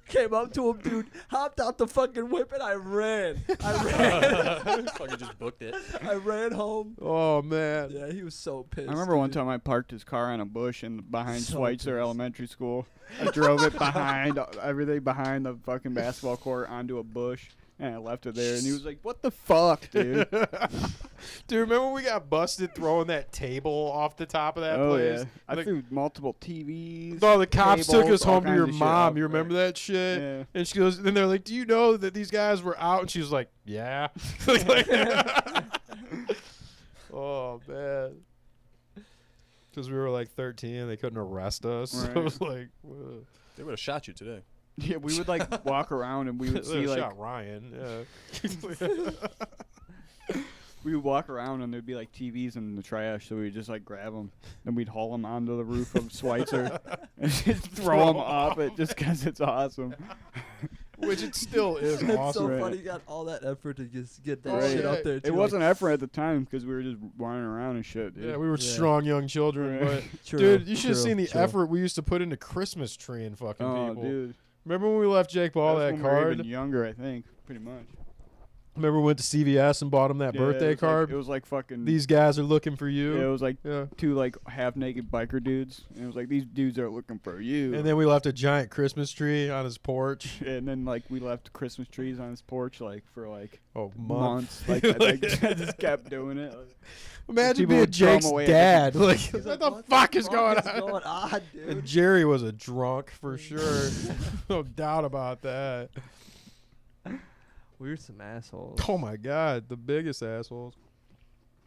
came up to him, dude, hopped out the fucking whip, and I ran. Fucking just booked it. I ran home. Oh man. Yeah, he was so pissed. I remember one dude. time I parked his car on a bush behind So Schweitzer pissed. Elementary School. I drove it behind everything behind the fucking basketball court onto a bush, and I left it there. And he was like, "What the fuck, dude?" Dude, remember when we got busted throwing that table off the top of that Oh place? yeah, I Like- threw multiple TVs. No, the cops took tables, us all home to kinds your of shit mom. off You there. remember that shit? Yeah. And she goes, then they're like, "Do you know that these guys were out?" And she was like, "Yeah." Oh man. Because we were like 13, they couldn't arrest us. So Right. it was like, whoa. They would have shot you today. Yeah, we would like walk around and we would They see like shot Ryan. Yeah. we would walk around and there'd be like TVs in the trash, so we'd just like grab them and we'd haul them onto the roof of Schweitzer and just throw them up it just because it's awesome. Which it still is It's awesome. so Right. funny. You got all that effort to just get that Oh, shit yeah. up there. It too, wasn't effort at the time because we were just running around and shit. Dude. Yeah, we were Yeah. strong young children. Right. But True, dude, you should have true, seen the true. effort we used to put into Christmas tree and fucking Oh, people. dude. Remember when we left Jake Paul That that was when we were card? even younger, I think, pretty much. Remember we went to CVS and bought him that Yeah, birthday it was like- card? it was like fucking. These guys are looking for Yeah, it you. was like Yeah. two like half-naked biker dudes, and it was like these dudes are looking for you. And then we left a giant Christmas tree on his porch. And then like we left Christmas trees on his porch like for like Oh, months. Like I just kept doing it. Imagine people being would throw 'em Jake's away at dad. the- Like, He's what like, the fuck is going is on? going on, And dude? Jerry was a drunk for sure. No doubt about that. We're some assholes. Oh my god, the biggest assholes.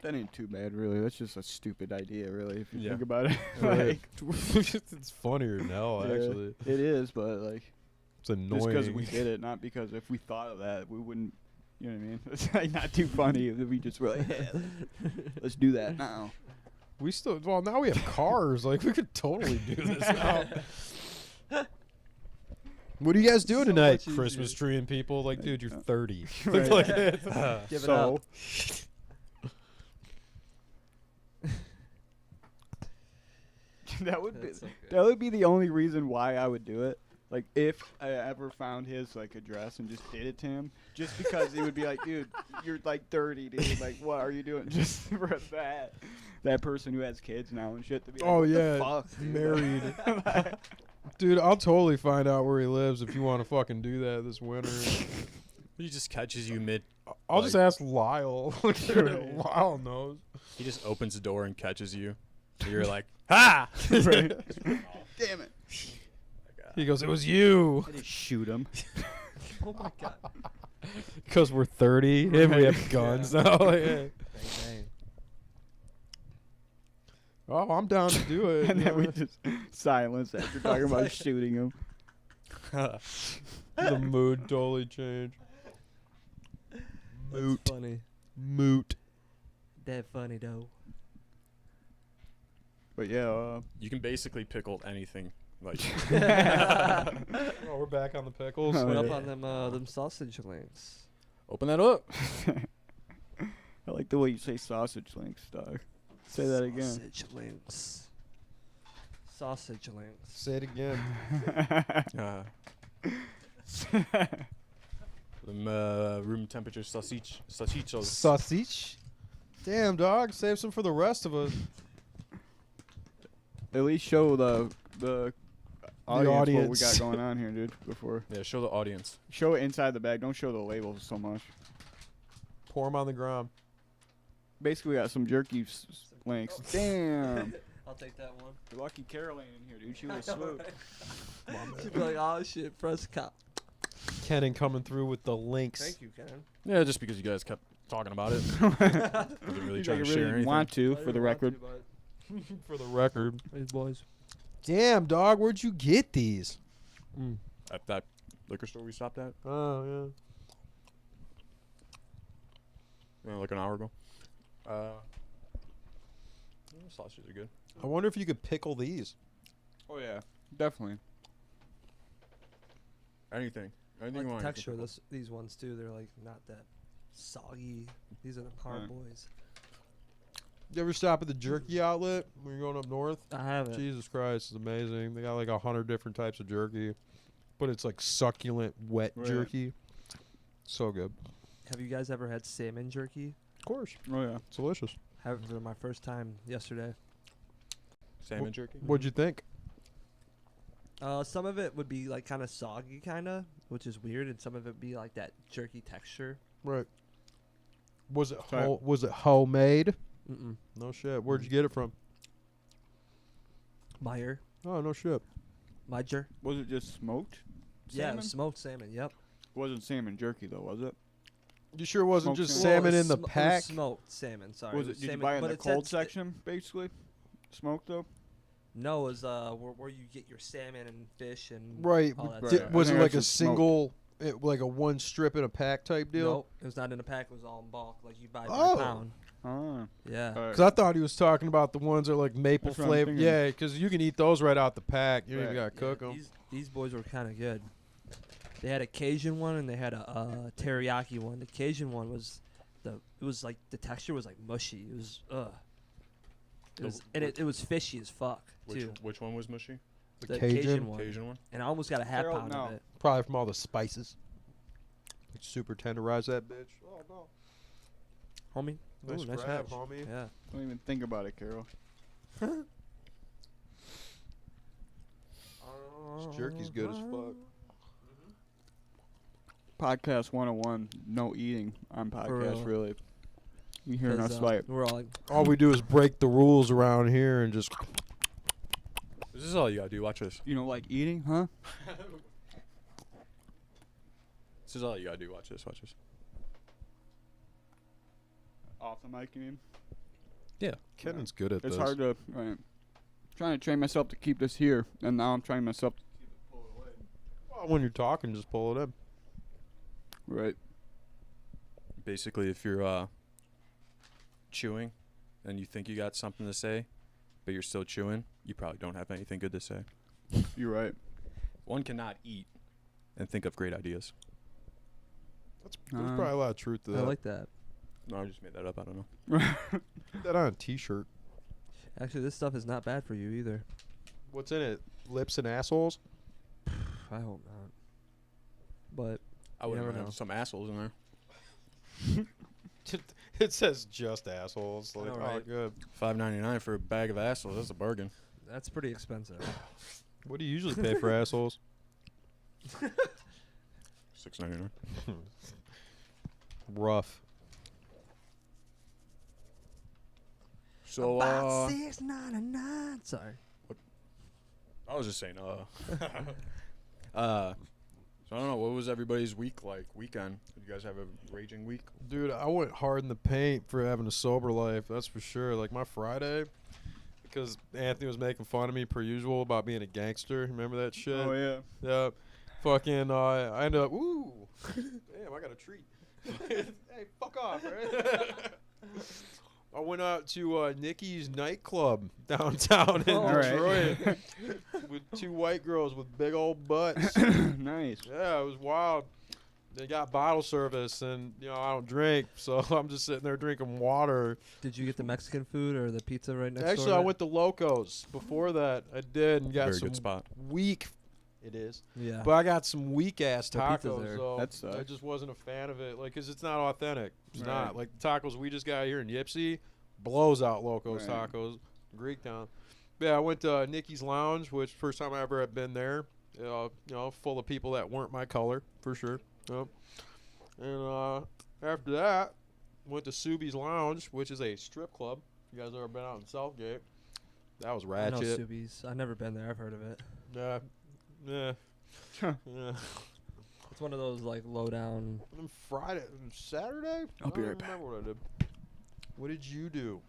That ain't too bad, really. That's just a stupid idea, really, if you Yeah. think about it. Right. like, It's funnier than hell, yeah, actually. it is, but like It's annoying. just because we did it, not because if we thought of that, we wouldn't. You know what I mean? It's like not too funny if we just were like, yeah, let's do that now. We still, well, now we have cars. Like, we could totally do this now. What are you guys doing So tonight? much Christmas easier. tree and people? Like, dude, you're 30. Right. Like, Give it So up. that would be That's so good. that would be the only reason why I would do it. Like if I ever found his like address and just did it to him, just because he would be like, dude, you're like 30, dude. Like, what are you doing? Just for that person who has kids now and shit to be like, oh, what yeah. the fuck, dude? Married. Like, Dude, I'll totally find out where he lives if you want to fucking do that this winter. He just catches you mid. I'll just Like- ask Lyle. Lyle knows. He just opens the door and catches you. So you're like, ha! right. Damn it. He goes, it was you. I just shoot him. Oh my god. Because we're 30 and we Right. have guns now. Like, yeah. Bang, bang. Oh, I'm down to do it. And then we Yeah. just silence after talking about shooting him. The mood totally changed. That's funny. Moot. That funny though. But yeah, You can basically pickle anything. Like, Oh, we're back on the pickles. Oh, Put yeah. up on them sausage links. open that up. I like the way you say sausage links, dog. Say that again. Sausage links. Sausage links. Say it again. Uh, them room temperature salsichos. Sausage. Damn, dog. Save some for the rest of us. At least show the audience what we audience. got going on here, dude. Before Yeah, show the audience. show it inside the bag. Don't show the labels so much. Pour them on the ground. Basically, we got some jerky links. Damn. I'll take that one. You're lucky Caroline in here, dude. She was I know, smooth. right? She'd be like, oh shit, press cop. Kennan coming through with the links. Thank you, Ken. Yeah, just because you guys kept talking about it. Wasn't really He's trying like, to I share really anything. want to, for the record. For the record. Hey, boys. Damn, dog. Where'd you get these? At that liquor store we stopped at, Oh, like an hour ago. Sausages are good. yeah. I wonder if you could pickle these. Oh yeah, definitely. Anything. Anything Like you want. the you can texture of pickle. these ones too. They're like not that soggy. These are the hard Right. boys. You ever stop at the jerky outlet when you're going up north? I haven't. Jesus Christ, it's amazing. They got like 100 different types of jerky, but it's like succulent, wet Right. jerky. So good. Have you guys ever had salmon jerky? Of course. Oh yeah. It's delicious. Had it for my first time yesterday. Salmon jerky. What'd you think? Some of it would be like kind of soggy, kind of, which is weird, and some of it would be like that jerky texture. Right. Was it Sorry. was it homemade? Mm-mm. No shit. Where'd you get it from? Meyer. Oh, no shit. Meyer. Was it just smoked? Yeah, Salmon? smoked salmon. Yep. Wasn't salmon jerky though, was it? You sure it wasn't Smoked just salmon? salmon Well, in the it was pack? smoked salmon. Sorry. Was It it? Did you salmon, buy it in but the it said cold section, basically? Smoked though. No, it was where you get your salmon and fish and Right. all that Right. stuff. I Was it think like that's a just smoked. single, like a one strip in a pack type deal? Nope, it was not in a pack. It was all in bulk. Like you buy Oh. by pound. Oh. Yeah. Alright. Because I thought he was talking about the ones that are like maple That's what I'm flavor. thinking. Yeah, because you can eat those right out the pack. You don't even Right. got to cook them. These boys were kind of good. They had a Cajun one and they had a teriyaki one. The Cajun one was it was like the texture was like mushy. It was It was and it was fishy as fuck too. Which one was mushy? The Cajun? one. Cajun one. And I almost got a half Carol, pound no. of it. Probably from all the spices. Super tenderize that bitch. Oh, no. Homie. Nice Ooh, nice grab, match. homie. Yeah. Don't even think about it, Carol. This jerky's good as fuck. Podcast 101, no eating on real. podcast, really. You hearing 'Cause, us fight. we're all like, All we do is break the rules around here and just. This is all you gotta do. Watch this. You know, like eating, huh? This is all you gotta do. Watch this. Watch this. Off the mic, you mean? Kevin's good at It's this. hard to. Trying to train myself to keep this here, and now I'm training myself to keep it pulled away. Well, when you're talking, just pull it in. Right. Basically, if you're chewing and you think you got something to say, but you're still chewing, you probably don't have anything good to say. You're right. One cannot eat and think of great ideas. There's probably a lot of truth to I that. like that. No, I just made that up. I don't know. Put that on a t-shirt. Actually, this stuff is not bad for you either. What's in it? Lips and assholes? I hope not. But I You wouldn't never have know. some assholes in there. It says just assholes. Like, know, oh, right? good. $5.99 for a bag of assholes. That's a bargain. that's pretty expensive. What do you usually pay for assholes? $6.99. Rough. So About 6.99. Sorry. I was just saying. So I don't know. What was everybody's week like? Weekend? Did you guys have a raging week? Dude, I went hard in the paint for having a sober life. That's for sure. Like my Friday, because Anthony was making fun of me per usual about being a gangster. Remember that shit? Oh, yeah. Yeah. Fucking, I ended up, ooh. Damn, I got a treat. Hey, fuck off, right? I went out to Nikki's nightclub downtown in Oh, Detroit with two white girls with big old butts. Nice. Yeah, it was wild. They got bottle service, and I don't drink, so I'm just sitting there drinking water. Did you get the Mexican food or the pizza right next Actually, door? I went to Locos before that. I did, and got Very some good spot. weak. It is. Yeah. But I got some weak ass The pizza's tacos. there. So That sucks. I just wasn't a fan of it, like, 'cause it's not authentic. It's Right. not like the tacos we just got here in Yipsy blows out Locos Right. Tacos, Greektown. But yeah, I went to Nikki's Lounge, which first time I ever had been there. Full of people that weren't my color for sure. Yep. And after that, went to Subi's Lounge, which is a strip club. You guys ever been out in Southgate? That was I know ratchet. Subi's. I've never been there. I've heard of it. Yeah. Yeah. Yeah. It's one of those like low down. And then Saturday? I'll be I right don't remember what I did. What did you do?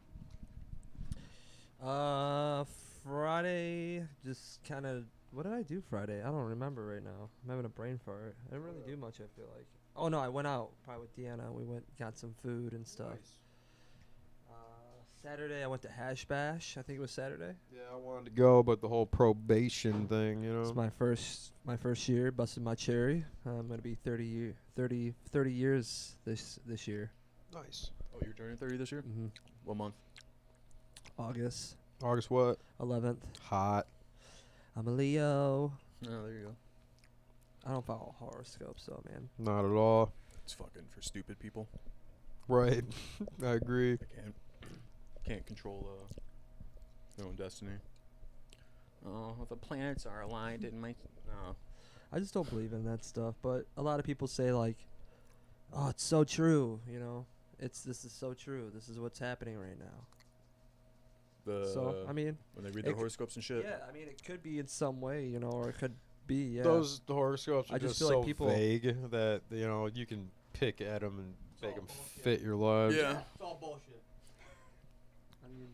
Friday, just kind of. What did I do Friday? I don't remember right now. I'm having a brain fart. I didn't really do much. I feel like. Oh no, I went out probably with Deanna. We got some food and stuff. Saturday, I went to Hash Bash. I think it was Saturday. Yeah, I wanted to go, but the whole probation thing, It's my first year. Busted my cherry. I'm gonna be 30 years this year. Nice. Oh, you're turning 30 this year? Mm-hmm. What month? August August what? 11th. Hot. I'm a Leo. Oh, there you go. I don't follow horoscopes though, man. Not at all. It's fucking for stupid people. Right. I agree. I can't control their own destiny. Oh, the planets are aligned in my. No. I just don't believe in that stuff. But a lot of people say like, "Oh, it's so true." This is so true. This is what's happening right now. So I mean, when they read it their c- horoscopes and shit. yeah, I mean, it could be in some way, or it could be. Yeah. The horoscopes are I just just feel so like people- vague that you can pick at them and Make them fit your lives. Yeah. It's all bullshit. I mean,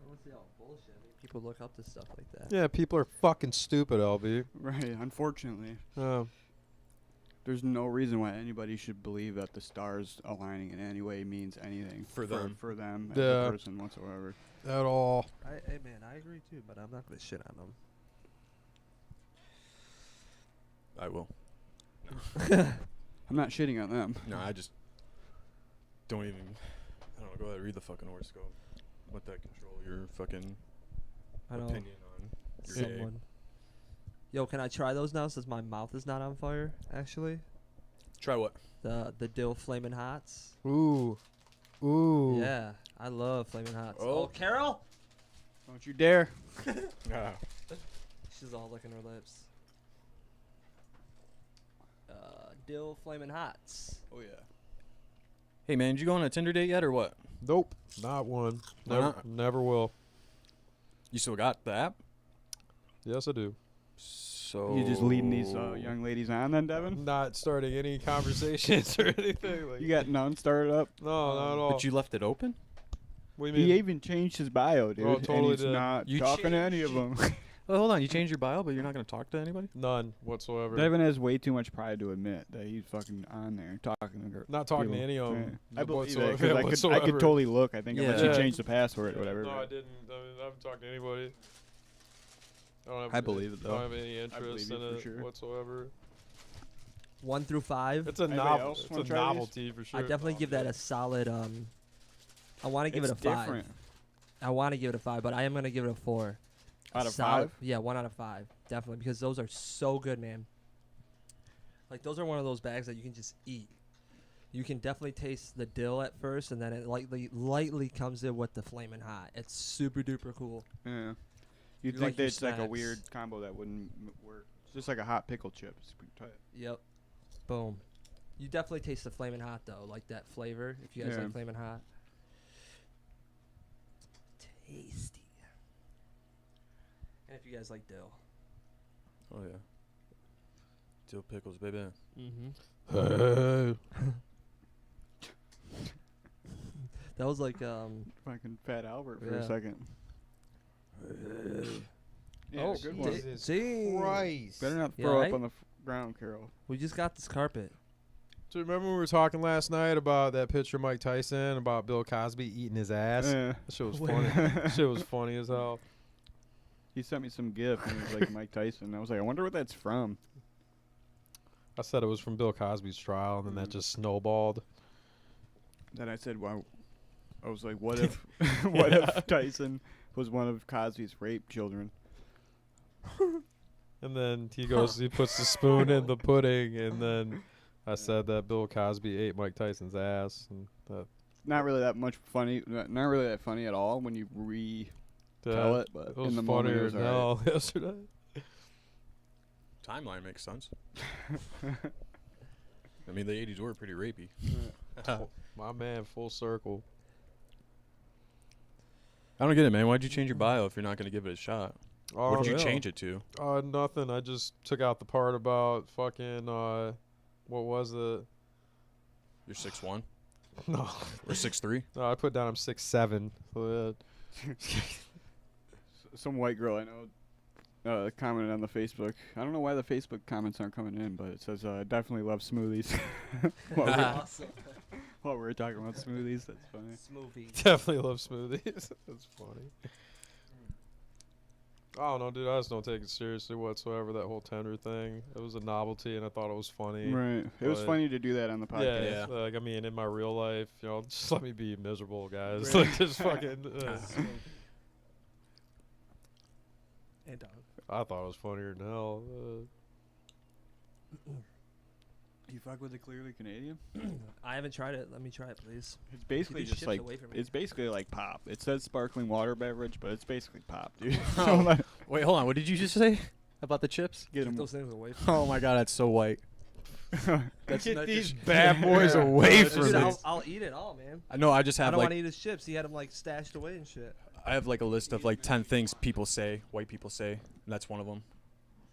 I wouldn't say all bullshit. I mean, people look up to stuff like that. Yeah, people are fucking stupid, LB. Right. Unfortunately, Uh, there's no reason why anybody should believe that the stars aligning in any way means anything For them. For them as Yeah. a person whatsoever. at all. Hey man, I agree too, but I'm not gonna shit on them. I will. I'm not shitting on them. No, I just don't even. I don't know. Go ahead, read the fucking horoscope. Let that control your fucking I know. opinion on your day. Someone. Yo, can I try those now since my mouth is not on fire? Actually, Try what? the dill flaming hots. Ooh. Ooh. Yeah, I love flaming hots. Oh. Oh, Carol, Don't you dare. she's all licking her lips. Dill flaming hots. Oh yeah. Hey man, did you go on a Tinder date yet or what? Nope. Not one. Why Never, not? never will. You still got the app? Yes, I do. So You just leading these young ladies on then, Devin? Not starting any conversations or anything. Like, You got none started up? no, not at all. But you left it open? What do you He mean? even changed his bio, dude. Oh, totally and he's did. not You talking to any of them. Well, hold on. You changed your bio, but you're not gonna talk to anybody? None whatsoever. Devin has way too much pride to admit that he's fucking on there talking to girls. Not talking to any of them. I believe it, whatsoever. 'cause I could whatsoever. totally look. I think unless Yeah. you change the password or whatever. No, I but- didn't. I mean, I haven't talked to anybody. I don't have. I believe it, I don't though. have any interest believe in it for it sure. whatsoever. 1 through 5. It's a Anybody novel. else It's wanna a try these? novelty for sure. I definitely give that a solid. I want to give It's it a 5. different. I want to give it a 5, but I am gonna give it a 4. Out of Solid- 5? Yeah, 1 out of 5, definitely, because those are so good, man. Like those are one of those bags that you can just eat. You can definitely taste the dill at first, and then it lightly comes in with the flaming hot. It's super duper cool. Yeah. You You'd like think your that's like a snacks. weird combo that wouldn't work. It's just like a hot pickle chip. It's pretty tight. Yep. Boom. You definitely taste the flaming hot though, like that flavor. If you guys Yeah. like flaming hot. Tasty. And if you guys like dill. Oh yeah. Dill pickles, baby. Mm-hmm. Hey. That was like Fucking Fat Albert for Yeah. a second. Yeah, Oh, good one. Jesus Christ. Better not Yeah, throw right? up on the ground, Carol. We just got this carpet. So remember when we were talking last night about that picture of Mike Tyson about Bill Cosby eating his ass? Yeah. That shit was Where? funny. That shit was funny as hell. He sent me some gif and it was like Mike Tyson. I was like, I wonder what that's from. I said it was from Bill Cosby's trial, and then that just snowballed. Then I said, wow. I was like, what if what if Tyson was one of Cosby's rape children? And then he goes, he puts the spoon in the pudding, and then I said that Bill Cosby ate Mike Tyson's ass, and that Not really that much funny. Not really that funny at all when you tell it, but it was in the moment funnier it was than alright. hell yesterday. Timeline makes sense. I mean, the 80s were pretty rapey. My man, full circle. I don't get it, man. Why'd you change your bio if you're not gonna give it a shot? What did you real? change it to? Nothing. I just took out the part about fucking what was it? You're 6'1" No, or 6'3"? no. I put down I'm 6'7". So Some white girl I know commented on the Facebook. I don't know why the Facebook comments aren't coming in, but it says definitely love smoothies. Awesome. While we were talking about smoothies, that's funny. Smoothie. definitely love smoothies. That's funny. I don't know, dude. I just don't take it seriously whatsoever. That whole tender thing. It was a novelty, and I thought it was funny. Right. It was But- funny to do that on the podcast. Yeah, Yeah. Like I mean, in my real life, you know, just let me be miserable, guys. Right. Like just fucking. Hey, dog. I thought it was funnier than hell. You fuck with the clearly Canadian? I haven't tried it. Let me try it, please. It's basically these just chips like away from me. it's basically like pop. It says sparkling water beverage, but it's basically pop, dude. Oh. Wait, hold on. What did you just say about the chips? Get Get 'em. those things away from Oh my god, that's so white. That's Get not these just- bad boys Yeah. away Dude, from Dude, me. I'll eat it all, man. No, I just I have don't want like to eat his chips. He had them like stashed away and shit. I have like a list of like 10 things people say, white people say, and that's one of them.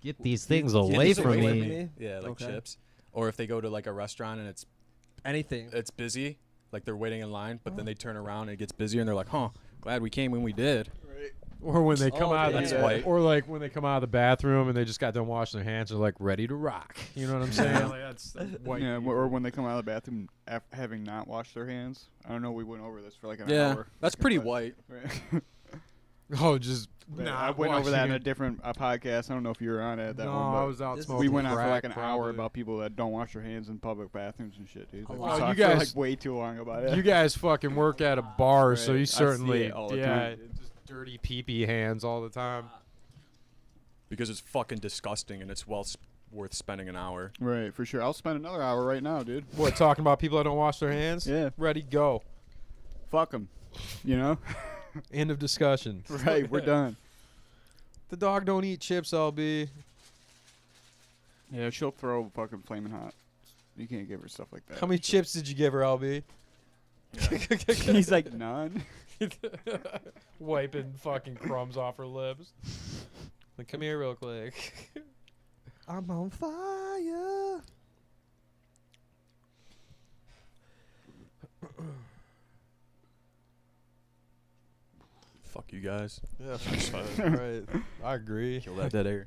Get these things Get away these from away me. from me. Yeah, like Okay. chips. Or if they go to like a restaurant and it's anything. it's busy, like they're waiting in line, but then they turn around and it gets busier, and they're like, "Huh, glad we came when we did." Or when they come Oh, out of that's the, white. or like when they come out of the bathroom and they just got done washing their hands, they're like ready to rock. You know what I'm saying? Like, that's white. Yeah, people. or when they come out of the bathroom having not washed their hands. I don't know. We went over this for like an Yeah, hour. that's pretty white. Right. Oh, just I went over that in a different podcast. I don't know if you were on it at that No, one. I but was out This- smoking. we went on for crack, like an hour probably. about people that don't wash their hands in public bathrooms and shit, dude. Oh, Like, wow. we Oh, talked you for, guys- like way too long about it. You guys fucking work at a bar, so Right. I you see certainly it all the yeah, time. just dirty pee-pee hands all the time. Because it's fucking disgusting, and it's worth spending an hour. Right, for sure. I'll spend another hour right now, dude. What, talking about people that don't wash their hands? Yeah. Ready, go. Fuck them. You know? End of discussion. Right, we're done. The dog don't eat chips, LB. Yeah, she'll throw fucking flaming hot. You can't give her stuff like that. How many chips did you give her, LB? He's like, none. Wiping fucking crumbs off her lips. Like, come here real quick. I'm on fire. Fuck you guys. Yeah, right. I agree. Kill that dead air.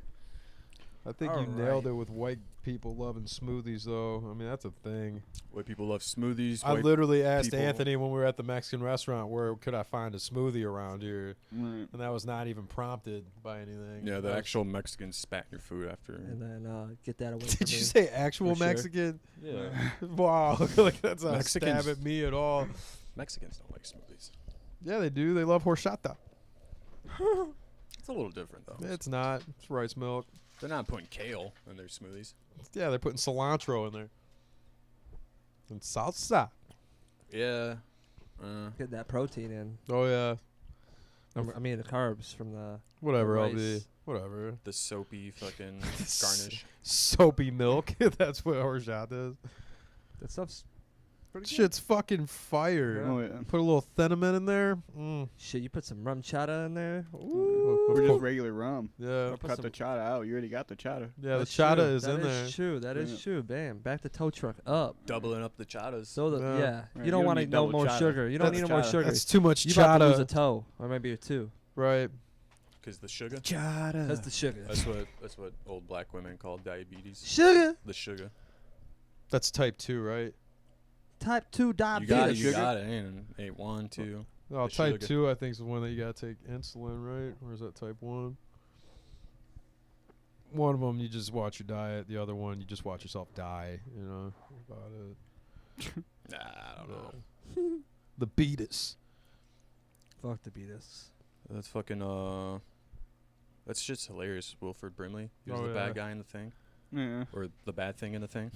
I think you nailed it with white people loving smoothies, though. I mean, that's a thing. White people love smoothies. I white literally asked people- Anthony when we were at the Mexican restaurant, where could I find a smoothie around here? Right. And that was not even prompted by anything. Yeah, the That was- actual Mexicans spat in your food after. And then get that away from Did me. you say actual For sure. Mexican? Yeah. Wow, like that's not a Mexicans- stab at me at all. Mexicans don't like smoothies. Yeah, they do. They love horchata. It's a little different though. It's not. It's rice milk. They're not putting kale in their smoothies. Yeah, they're putting cilantro in there. And salsa. Yeah. Get that protein in. Oh yeah. I mean the carbs from the Whatever, rice. LB. Whatever. The soapy fucking garnish. Soapy milk. That's what horchata is. that stuff's pretty good. Shit's fucking fire. Oh, yeah. Put a little cinnamon in there. Mm. Shit, you put some rum chata in there. Or just regular rum. Yeah. Put Cut some- the chata out. You already got the chata. Yeah, the That's chata true. is That in there. is true. That is Yeah. true. Bam. Back the tow truck up. Doubling up the chatas. So the Yeah. yeah, Right, you you don't don't want need no double more chata. sugar. You don't That's need no more chata. sugar. That's too much You about to lose a chata. toe or maybe a two. Right. Because the sugar. Chata. That's the sugar. That's what old black women call diabetes. Sugar. The sugar. That's type 2, right? Type 2 You diabetes. got it. You sugar? got it. Ain't 1, 2. Oh, The type sugar. 2, I think, is the one that you gotta take insulin, right? Or is that type 1? One of them, you just watch your diet. The other one, you just watch yourself die. You know, about it. Nah, I don't know. The beatus. Fuck the beatus. That's fucking that shit's hilarious. Wilford Brimley. He was Oh, the yeah. bad guy in the thing, Yeah. or the bad thing in the thing.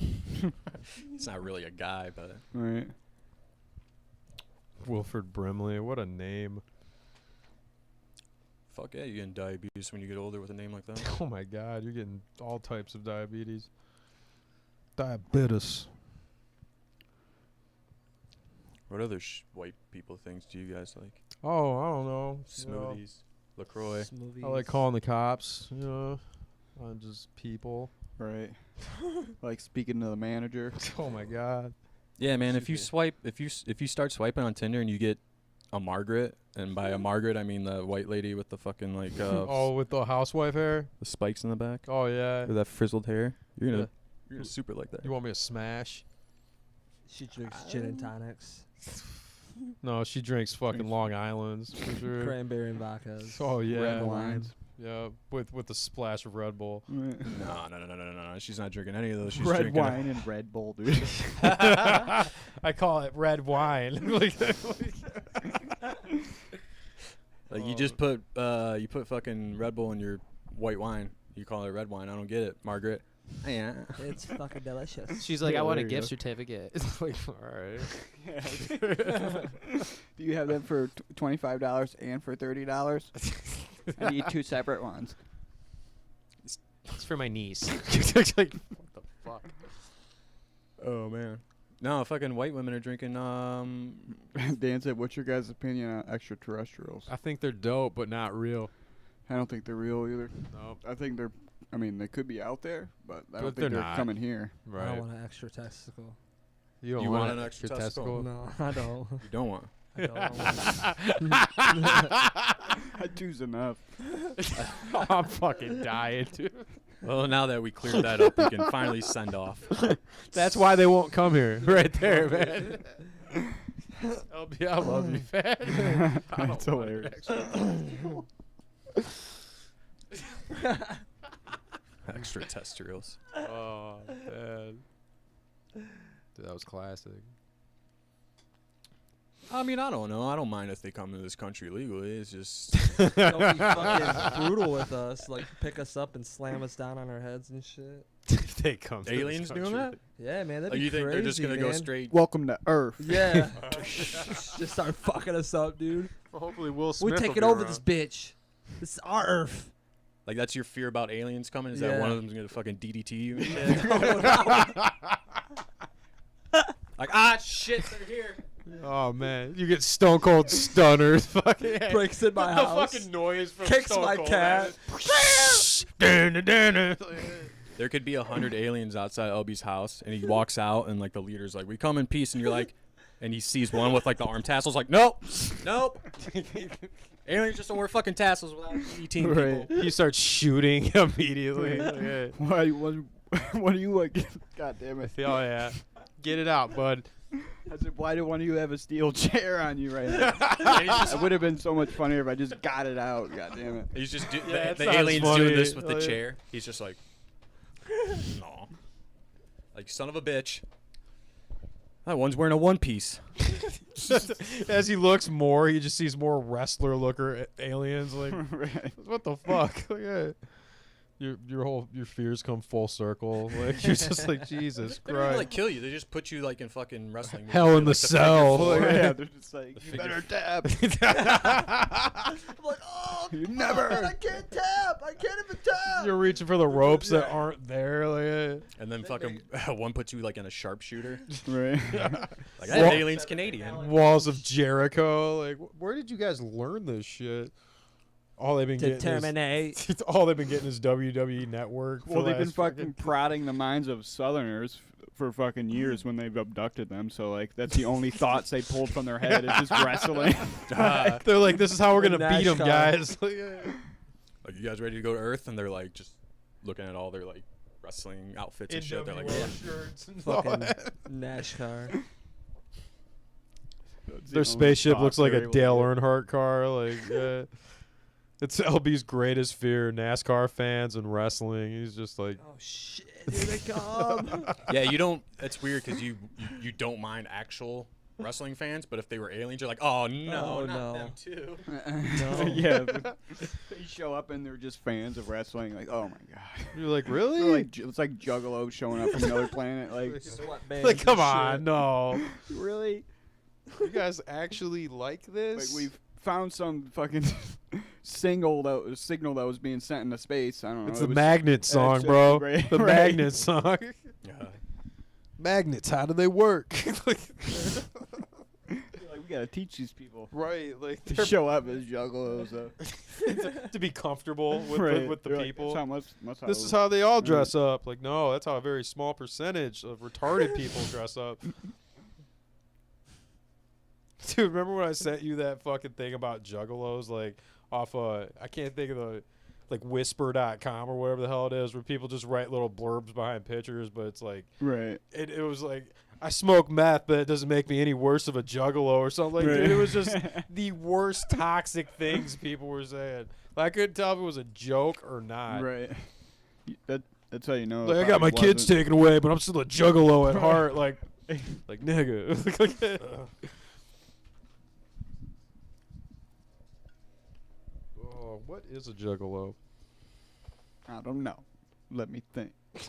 It's not really a guy, but Right. Wilford Brimley. What a name. fuck yeah, you getting diabetes when you get older with a name like that. Oh my God, you're getting all types of diabetes. Diabetes. What other white people things do you guys like? Oh, I don't know. You know, Smoothies, Lacroix. Smoothies. I like calling the cops. You know, on just people. Right. Like speaking to the manager. Oh my God. Yeah, man. If you Super. swipe, if you start swiping on Tinder and you get a Margaret, and by a Margaret I mean the white lady with the fucking like Oh, with the housewife hair. the spikes in the back, Oh yeah. or that frizzled hair, you're gonna Yeah. you're gonna super like that. You want me to smash? She drinks gin and tonics, No, she drinks fucking Long Island's for sure. cranberry and vodkas. Oh yeah. red wine. Yeah, with a splash of Red Bull. Right. No. She's not drinking any of those. She's Red drinking wine and Red Bull, dude. I call it red wine. Like you just put you put fucking Red Bull in your white wine. You call it red wine. I don't get it, Margaret. Yeah. It's fucking delicious. She's like, Yeah, I want a there you gift go. certificate. Like, all right. Do you have them for $25 and for $30? I need two separate ones. It's for my niece. Like, what the fuck? Oh man. No, fucking white women are drinking. Dan said, "What's your guys' opinion on extraterrestrials?" I think they're dope, but not real. I don't think they're real either. No. I think they're. I mean, they could be out there, but I But don't they're think they're not. coming here. I Right. don't want an extra testicle. You don't You want an an extra testicle? No, I don't. You don't want. I don't. I choose enough. I'm fucking dying, dude. Well, now that we cleared that up, we can finally send off. That's why they won't come here. Right there, man. LB, I love you, fat. That's hilarious. Extra testicles. Oh, man. Dude, that was classic. I mean, I don't know. I don't mind if they come to this country legally. It's just Don't be fucking brutal with us. Like, pick us up and slam us down on our heads and shit. They come to this aliens doing country. that. Yeah, man, that'd Like, be you think crazy, they're just gonna man. go straight? Welcome to Earth. Yeah. Just start fucking us up, dude. Well, hopefully Will Smith We're will taking be over around. this bitch. This is our Earth. Like, that's your fear about aliens coming? Is Yeah. that one of them's gonna fucking DDT you? And shit? Like, shit, they're here. Oh man, you get stone cold stunners. Fucking Breaks in my the house. fucking noise from Kicks Stone my Cold, cat. man. There could be 100 aliens outside LB's house, and he walks out, and like the leader's like, "We come in peace," and you're like, and he sees one with like the arm tassels, like, "Nope, nope." Aliens just don't wear fucking tassels without eating Right. people. He starts shooting immediately. Yeah. What do you like? God damn it. Oh yeah, get it out, bud. I said, why do one of you have a steel chair on you right now? And he's just, It would have been so much funnier if I just got it out. God damn it. he's just Yeah, the that sounds aliens funny. doing this with the Oh, yeah. chair. He's just like, no, like son of a bitch. That one's wearing a one piece. As he looks more, he just sees more wrestler looker aliens. Like, Right. what the fuck? Like, yeah. Your fears come full circle. Like you're just like Jesus They don't even, Christ. like kill you. They just put you like in fucking wrestling. movies. Hell They're, in the like, figure cell. four. Like, Yeah, they're just like, The you figure- better tap. I'm like, oh, You God, never. I can't tap. I can't even tap. You're reaching for the ropes that aren't there. Like, And then fucking one puts you like in a sharpshooter. Right. Like that Well- alien's Canadian. walls of Jericho. Like, where did you guys learn this shit? All they've been To getting terminate. is all they've been getting is WWE Network. for Well, the they've been last fucking prodding the minds of Southerners for fucking years when they've abducted them. So, like, that's the only thoughts they pulled from their head is just wrestling. They're like, this is how we're gonna beat them, NASCAR. guys. Like, Like, you guys ready to go to Earth? And they're like just looking at all their like wrestling outfits and shit. They're like, yeah. shirts and all Fucking that. NASCAR. Their spaceship looks like a Dale Earnhardt car. Like, it's LB's greatest fear: NASCAR fans and wrestling. He's just like, Oh shit! Here they come. Yeah, you don't. It's weird because you don't mind actual wrestling fans, but if they were aliens, you're like, oh no, Oh, not no. them too. No. Yeah. They show up and they're just fans of wrestling. Like, oh my god. you're like, really? They're like, it's like Juggalo showing up from another planet. Like, Sweatbands Like, come and on, shit. no. really? You guys actually like Like, this? we've found some fucking signal that was being sent into space. I don't know. It's it the was- Magnet song, just bro. right- The right. Magnet song. Yeah. Magnets, how do they work? Like, Like, we gotta teach these people right, like to show up as juggalos. to be comfortable with Right. with the They're like, people. that's how This is how they all dress up. Like, no, that's how a very small percentage of retarded people dress up. Dude, remember when I sent you that fucking thing about juggalos? Like, off I can't think of the, like, whisper.com or whatever the hell it is, where people just write little blurbs behind pictures, but it's like, right. it was like, I smoke meth, but it doesn't make me any worse of a juggalo or something. Like, Right. dude, it was just the worst toxic things people were saying. Like, I couldn't tell if it was a joke or not. Right. That's how you know. Like, it I got my probably kids wasn't. taken away, but I'm still a juggalo at heart. Like nigga. Oh, what is a juggalo? I don't know. Let me think. I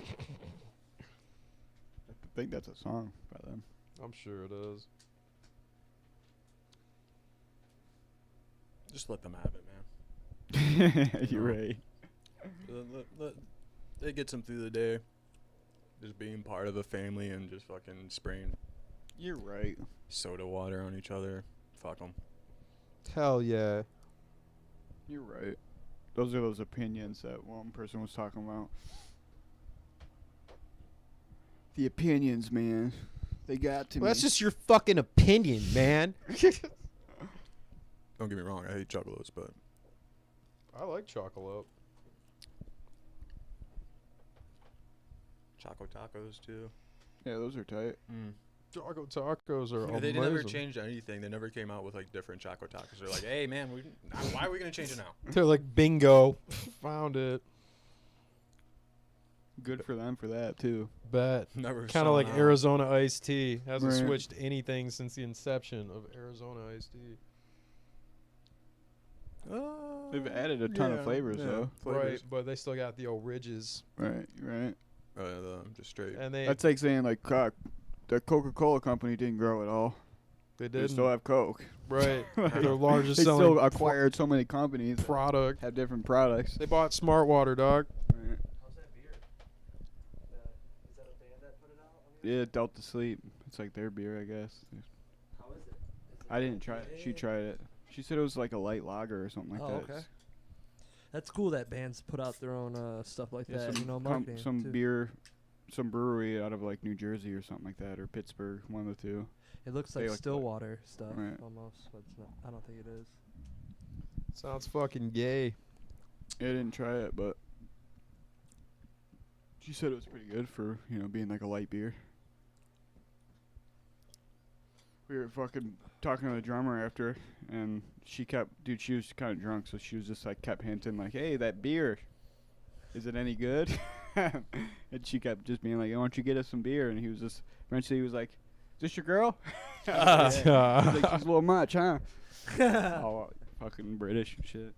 think that's a song by them. I'm sure it is. Just let them have it, man. You're right. It gets them through the day. Just being part of a family and just fucking spraying You're right. soda water on each other. Fuck them. Hell yeah. You're right. Those are those opinions that one person was talking about. The opinions, man. They got to Well, me. that's just your fucking opinion, man. Don't get me wrong, I hate Juggalos, but I like chocolate. Choco Tacos too. Yeah, those are tight. Choco tacos are They amazing. never changed anything. They never came out with like different Choco Tacos. They're like, hey man, why are we gonna change it now? They're like bingo. Found it. Good for them for that too. Bet. Never. Kind of like saw it. Arizona iced tea. Hasn't Right. switched anything since the inception of Arizona iced tea. They've added a ton of flavors though. Right, but they still got the oridges. Right. Just straight. And they That's like saying like the Coca-Cola company didn't grow at all. they They did still have Coke. right. Like, Their largest they selling still acquired so many companies that product. have different products. They bought Smart Water, dog. Right. How's that beer? Is that a band that put it out? Yeah, Delta Sleep. It's like their beer, I guess. How is it? I didn't try it. She tried it. She said it was like a light lager or something like Oh, that. okay. That's cool that bands put out their own stuff like Yeah, that. some You know, marketing some too. beer, some brewery out of like New Jersey or something like that, or Pittsburgh, one of the two. It looks they like like- Stillwater stuff Right. almost, but it's not. I don't think it is. Sounds fucking gay. I didn't try it, but she said it was pretty good for being like a light beer. We were fucking talking to the drummer after, and she was kind of drunk, so she was just like kept hinting like, "Hey, that beer, is it any good?" And she kept just being like, "Why don't you get us some beer?" And eventually he was like, "Is this your girl?" Yeah. He's like, "She's a little much, huh?" All fucking British and shit.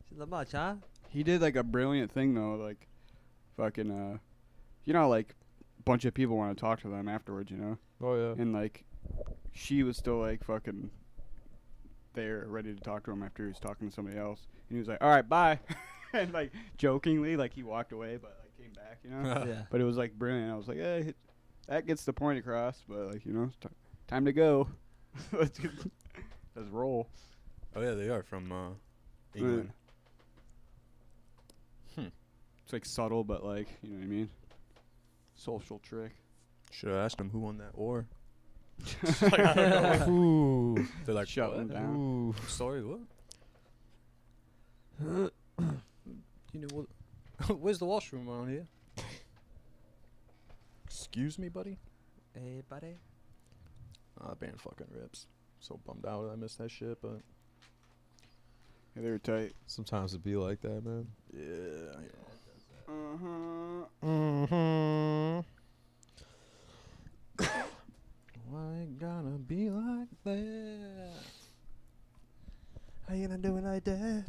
She's not much, huh? He did like a brilliant thing though, like fucking like a bunch of people want to talk to them afterwards, Oh yeah. and like she was still like fucking there ready to talk to him after he was talking to somebody else, and he was like, "All right, bye," and like jokingly like he walked away but like came back, Yeah. but it was like brilliant. I was like, hey, that gets the point across, but like it's time to go. Let's roll. Oh yeah, they are from England. It's like subtle, but like, you know what I mean? Social trick. Should have asked them who won that war. Ooh. They're like, Shut what? them down. Ooh. Sorry, what? You know what? Where's the washroom around here? Excuse me, buddy. Hey, buddy. That band fucking rips. So bummed out I missed that shit, but Yeah, they were tight. Sometimes it be like that, man. yeah. Mm-hmm. Why it gotta be like that? How you gonna do it like that?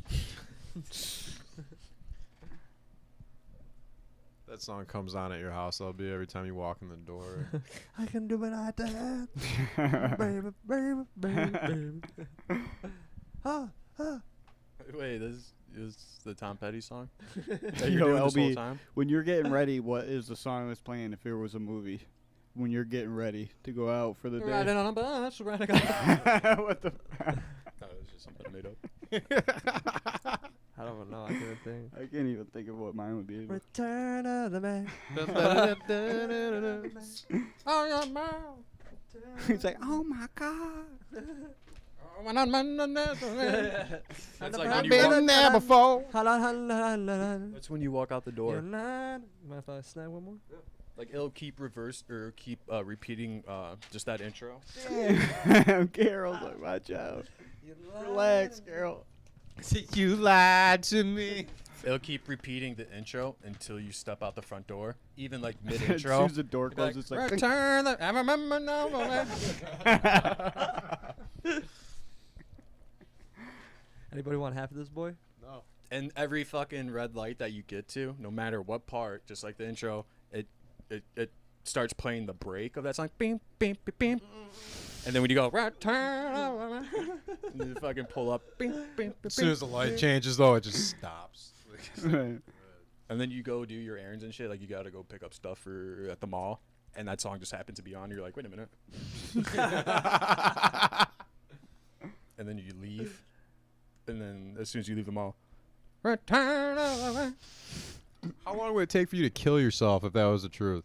That song comes on at your house. That'll be every time you walk in the door. I can do it like that. Baby, baby, baby, baby. Ah, ah. Wait, this is the Tom Petty song? That you're Yo, doing this whole LB, time? when you're getting ready, what is the song that's playing if it was a movie? When you're getting ready to go out for the day. Riding on a bus, riding on What the? No, it was just something I made up. I don't know. I can't think. I can't even think of what mine would be. Return of the man. Oh, yeah, man. He's like, oh my god. That's like I've when you been walk, there before. that's when you walk out the door. Mind if I snag one more? Like it'll keep repeating just that intro. Damn, Carol's like, watch out. Relax, Carol. You lied to me. It'll keep repeating the intro until you step out the front door. Even like mid As intro. soon as the door closes, it's like, Return the I remember now. Anybody want half of this boy? No. And every fucking red light that you get to, no matter what part, just like the intro, it starts playing the break of that song. Beep, beep, beep, beep. And then when you go, return, and you fucking pull up. Beep, beep, beep, As soon as the light changes, though, it just stops. right. And then you go do your errands and shit. Like you gotta go pick up stuff at the mall, and that song just happens to be on. You're like, wait a minute. And then you leave, and then as soon as you leave the mall, return. How long would it take for you to kill yourself if that was the truth?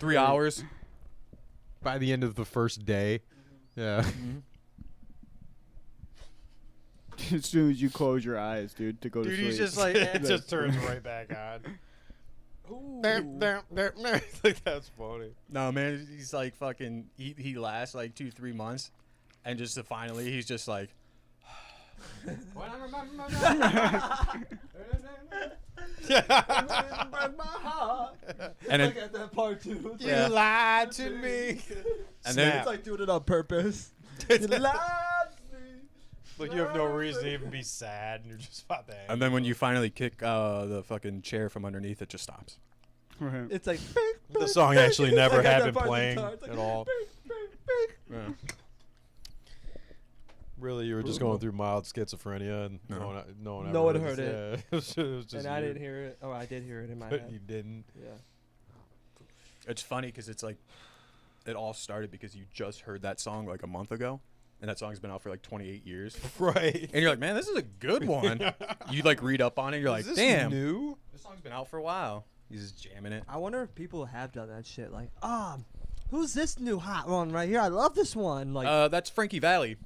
3 hours. By the end of the first day? Yeah. As soon as you close your eyes, dude, to go to Dude, sleep. he's just like, It just turns right back on. Like, that's funny. no, man, he's like fucking, he lasts like 2-3 months. And just to finally, he's just like, and then, Look at that part too. You Yeah. lied to me. and then It's like doing it on purpose. You lied to me. Like, you have no reason to even be sad, and you're just about to and then when you finally kick the fucking chair from underneath, it just stops. Right. It's like The song actually never Like had that been part of the playing guitar, it's like, at all. Yeah. Really, you were just going through mild schizophrenia, and No. no one No one ever heard it. Yeah, it was just and I you. didn't hear it. Oh, I did hear it in my But head. you didn't. Yeah. It's funny because it's like, it all started because you just heard that song like a month ago. And that song's been out for like 28 years. Right. And you're like, man, this is a good one. You like read up on it. You're like, Is this damn, new? this song's been out for a while. He's just jamming it. I wonder if people have done that shit. Like, who's this new hot one right here? I love this one. Like, That's Frankie Valli.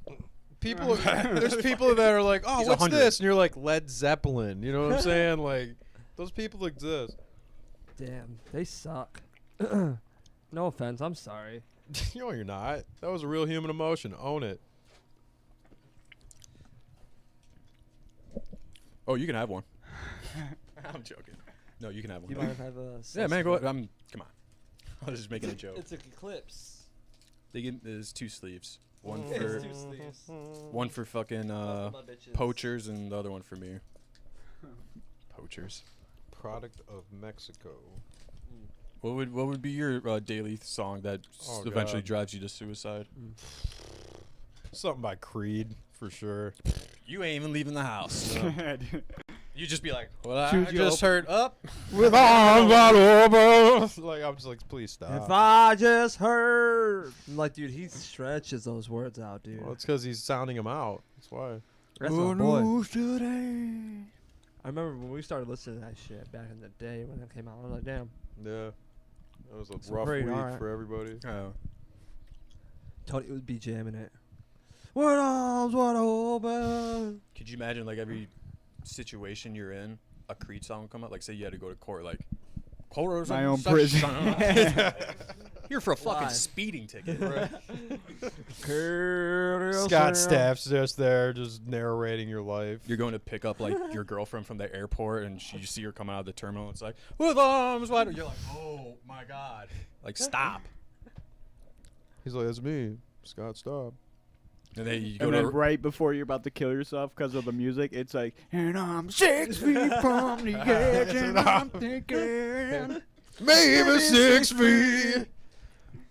People, there's people that are like, oh, He's what's 100. this? And you're like, Led Zeppelin. You know what I'm saying? Like, those people exist. damn, they suck. No offense, I'm sorry. No, you're not. That was a real human emotion. Own it. Oh, you can have one. I'm joking. No, you can have one. Do you mind if I have a? Yeah, man, go ahead. Come on. I was just making a joke. It's an eclipse. There's 2 sleeves. One It's for 2 sleeves. one for fucking Both of my bitches. poachers and the other one for me. Poachers. Product of Mexico. What would be your daily song that Oh, eventually God. drives you to suicide? Something by Creed, for sure. You ain't even leaving the house. You just be like, well, I Choose your just heard up. With arms wide open. Like, I'm just like, please stop. If I just heard, like, dude, he stretches those words out, dude. Well, it's because he's sounding them out. That's why. That's my boy. I remember when we started listening to that shit back in the day when it came out. I was like, damn. Yeah. That was a It's rough pretty week alright. for everybody. Oh. Tony would be jamming it. With arms wide open. Could you imagine like every situation you're in, a Creed song would come up? Like say you had to go to court, like court My own prison. Here for a fucking Why? speeding ticket. Scott Staff's just there, just narrating your life. You're going to pick up like your girlfriend from the airport, and you see her coming out of the terminal. It's like with arms wide. You're like, oh my god! Like stop. He's like, that's me, Scott Stapp. And then you go And to then right before you're about to kill yourself because of the music, it's like, and I'm 6 feet from the edge, and I'm thinking. Maybe 6 feet.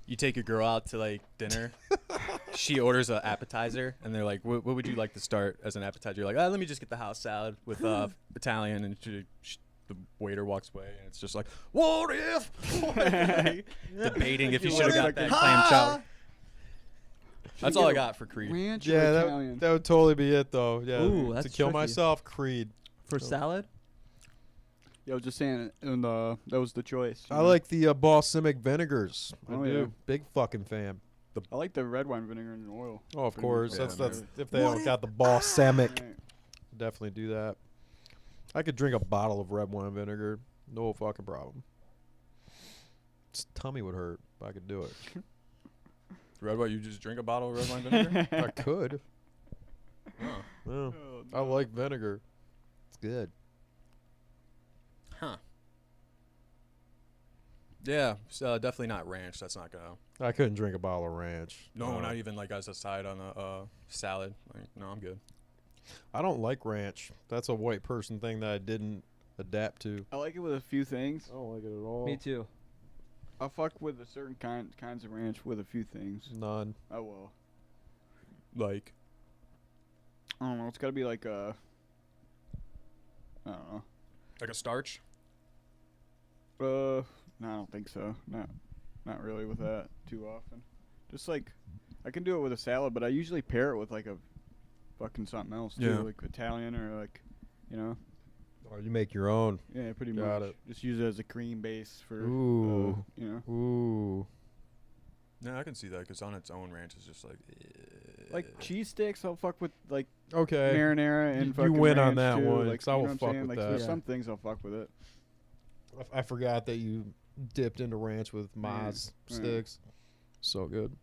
you take your girl out to like dinner. She orders an appetizer, and they're like, what would you like to start as an appetizer? You're like, let me just get the house salad with Italian, and the waiter walks away, and it's just like, what if? Debating if you should have got that clam chowder. That's all I got for Creed. Ranch or Yeah, Italian? that would totally be it, though. Yeah, Ooh, to that's kill tricky. myself, Creed. For salad? Yeah, I was just saying, and that was the choice. you I know? like the balsamic vinegars. I Oh, do. yeah. Big fucking fan. I like the red wine vinegar and oil. Oh, of Pretty course. good. That's Yeah. if they don't got the balsamic. Right. Definitely do that. I could drink a bottle of red wine vinegar. No fucking problem. Tummy would hurt, but I could do it. Red wine, you just drink a bottle of red wine vinegar? I could. Oh. Yeah. Oh, I no. like vinegar. It's good. Huh. Yeah, definitely not ranch. That's not gonna. I couldn't drink a bottle of ranch. No, not even like as a side on a salad. Like, no, I'm good. I don't like ranch. That's a white person thing that I didn't adapt to. I like it with a few things. I don't like it at all. Me too. I fuck with a certain kinds of ranch with a few things. None. I will. Like, I don't know. It's got to be like a. I don't know. like a starch. No, I don't think so. Not really with that too often. Just like, I can do it with a salad, but I usually pair it with like a fucking something else too, Yeah. like Italian or like, you know. Or you make your own. Yeah, pretty Got much. it. Just use it as a cream base for, Ooh. you know. Ooh. No, I can see that because on its own ranch is just like. Like cheese sticks, I'll fuck with like Okay. marinara and You fucking win on ranch, that too. one, Like, 'cause I you will know what I'm fuck saying? with Like, that. there's Yeah. some things I'll fuck with it. I forgot that you dipped into ranch with Maz Yeah. sticks. So good.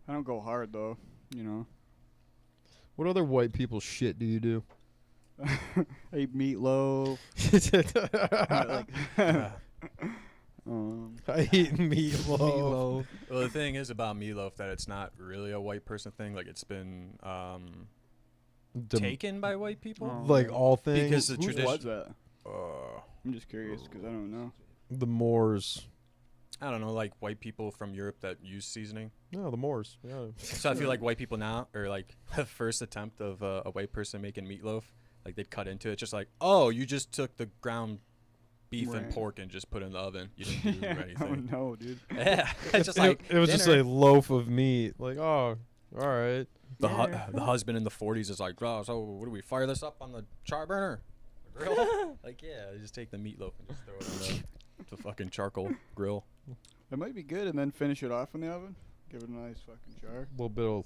I don't go hard though, you know. What other white people shit do you do? I eat meatloaf. I eat meatloaf. Meatloaf. Well, the thing is about meatloaf that it's not really a white person thing. Like it's been taken by white people. Like all things. Because the Whose tradition. was that? I'm just curious because I don't know. The Moors. I don't know, like white people from Europe that use seasoning. No, the Moors. Yeah. So I feel like white people now, or like the first attempt of a white person making meatloaf, like they'd cut into it, just like, oh, you just took the ground beef and Right. pork and just put it in the oven. You didn't do Oh anything. no, dude. Yeah, it's just like it was just dinner. a loaf of meat. Like, oh, all right. The husband in the 40s is like, oh, so what do we fire this up on the char burner? The grill? Like, yeah, just take the meatloaf and just throw it on the fucking charcoal grill. It might be good, and then finish it off in the oven. Give it a nice fucking char. Little bit of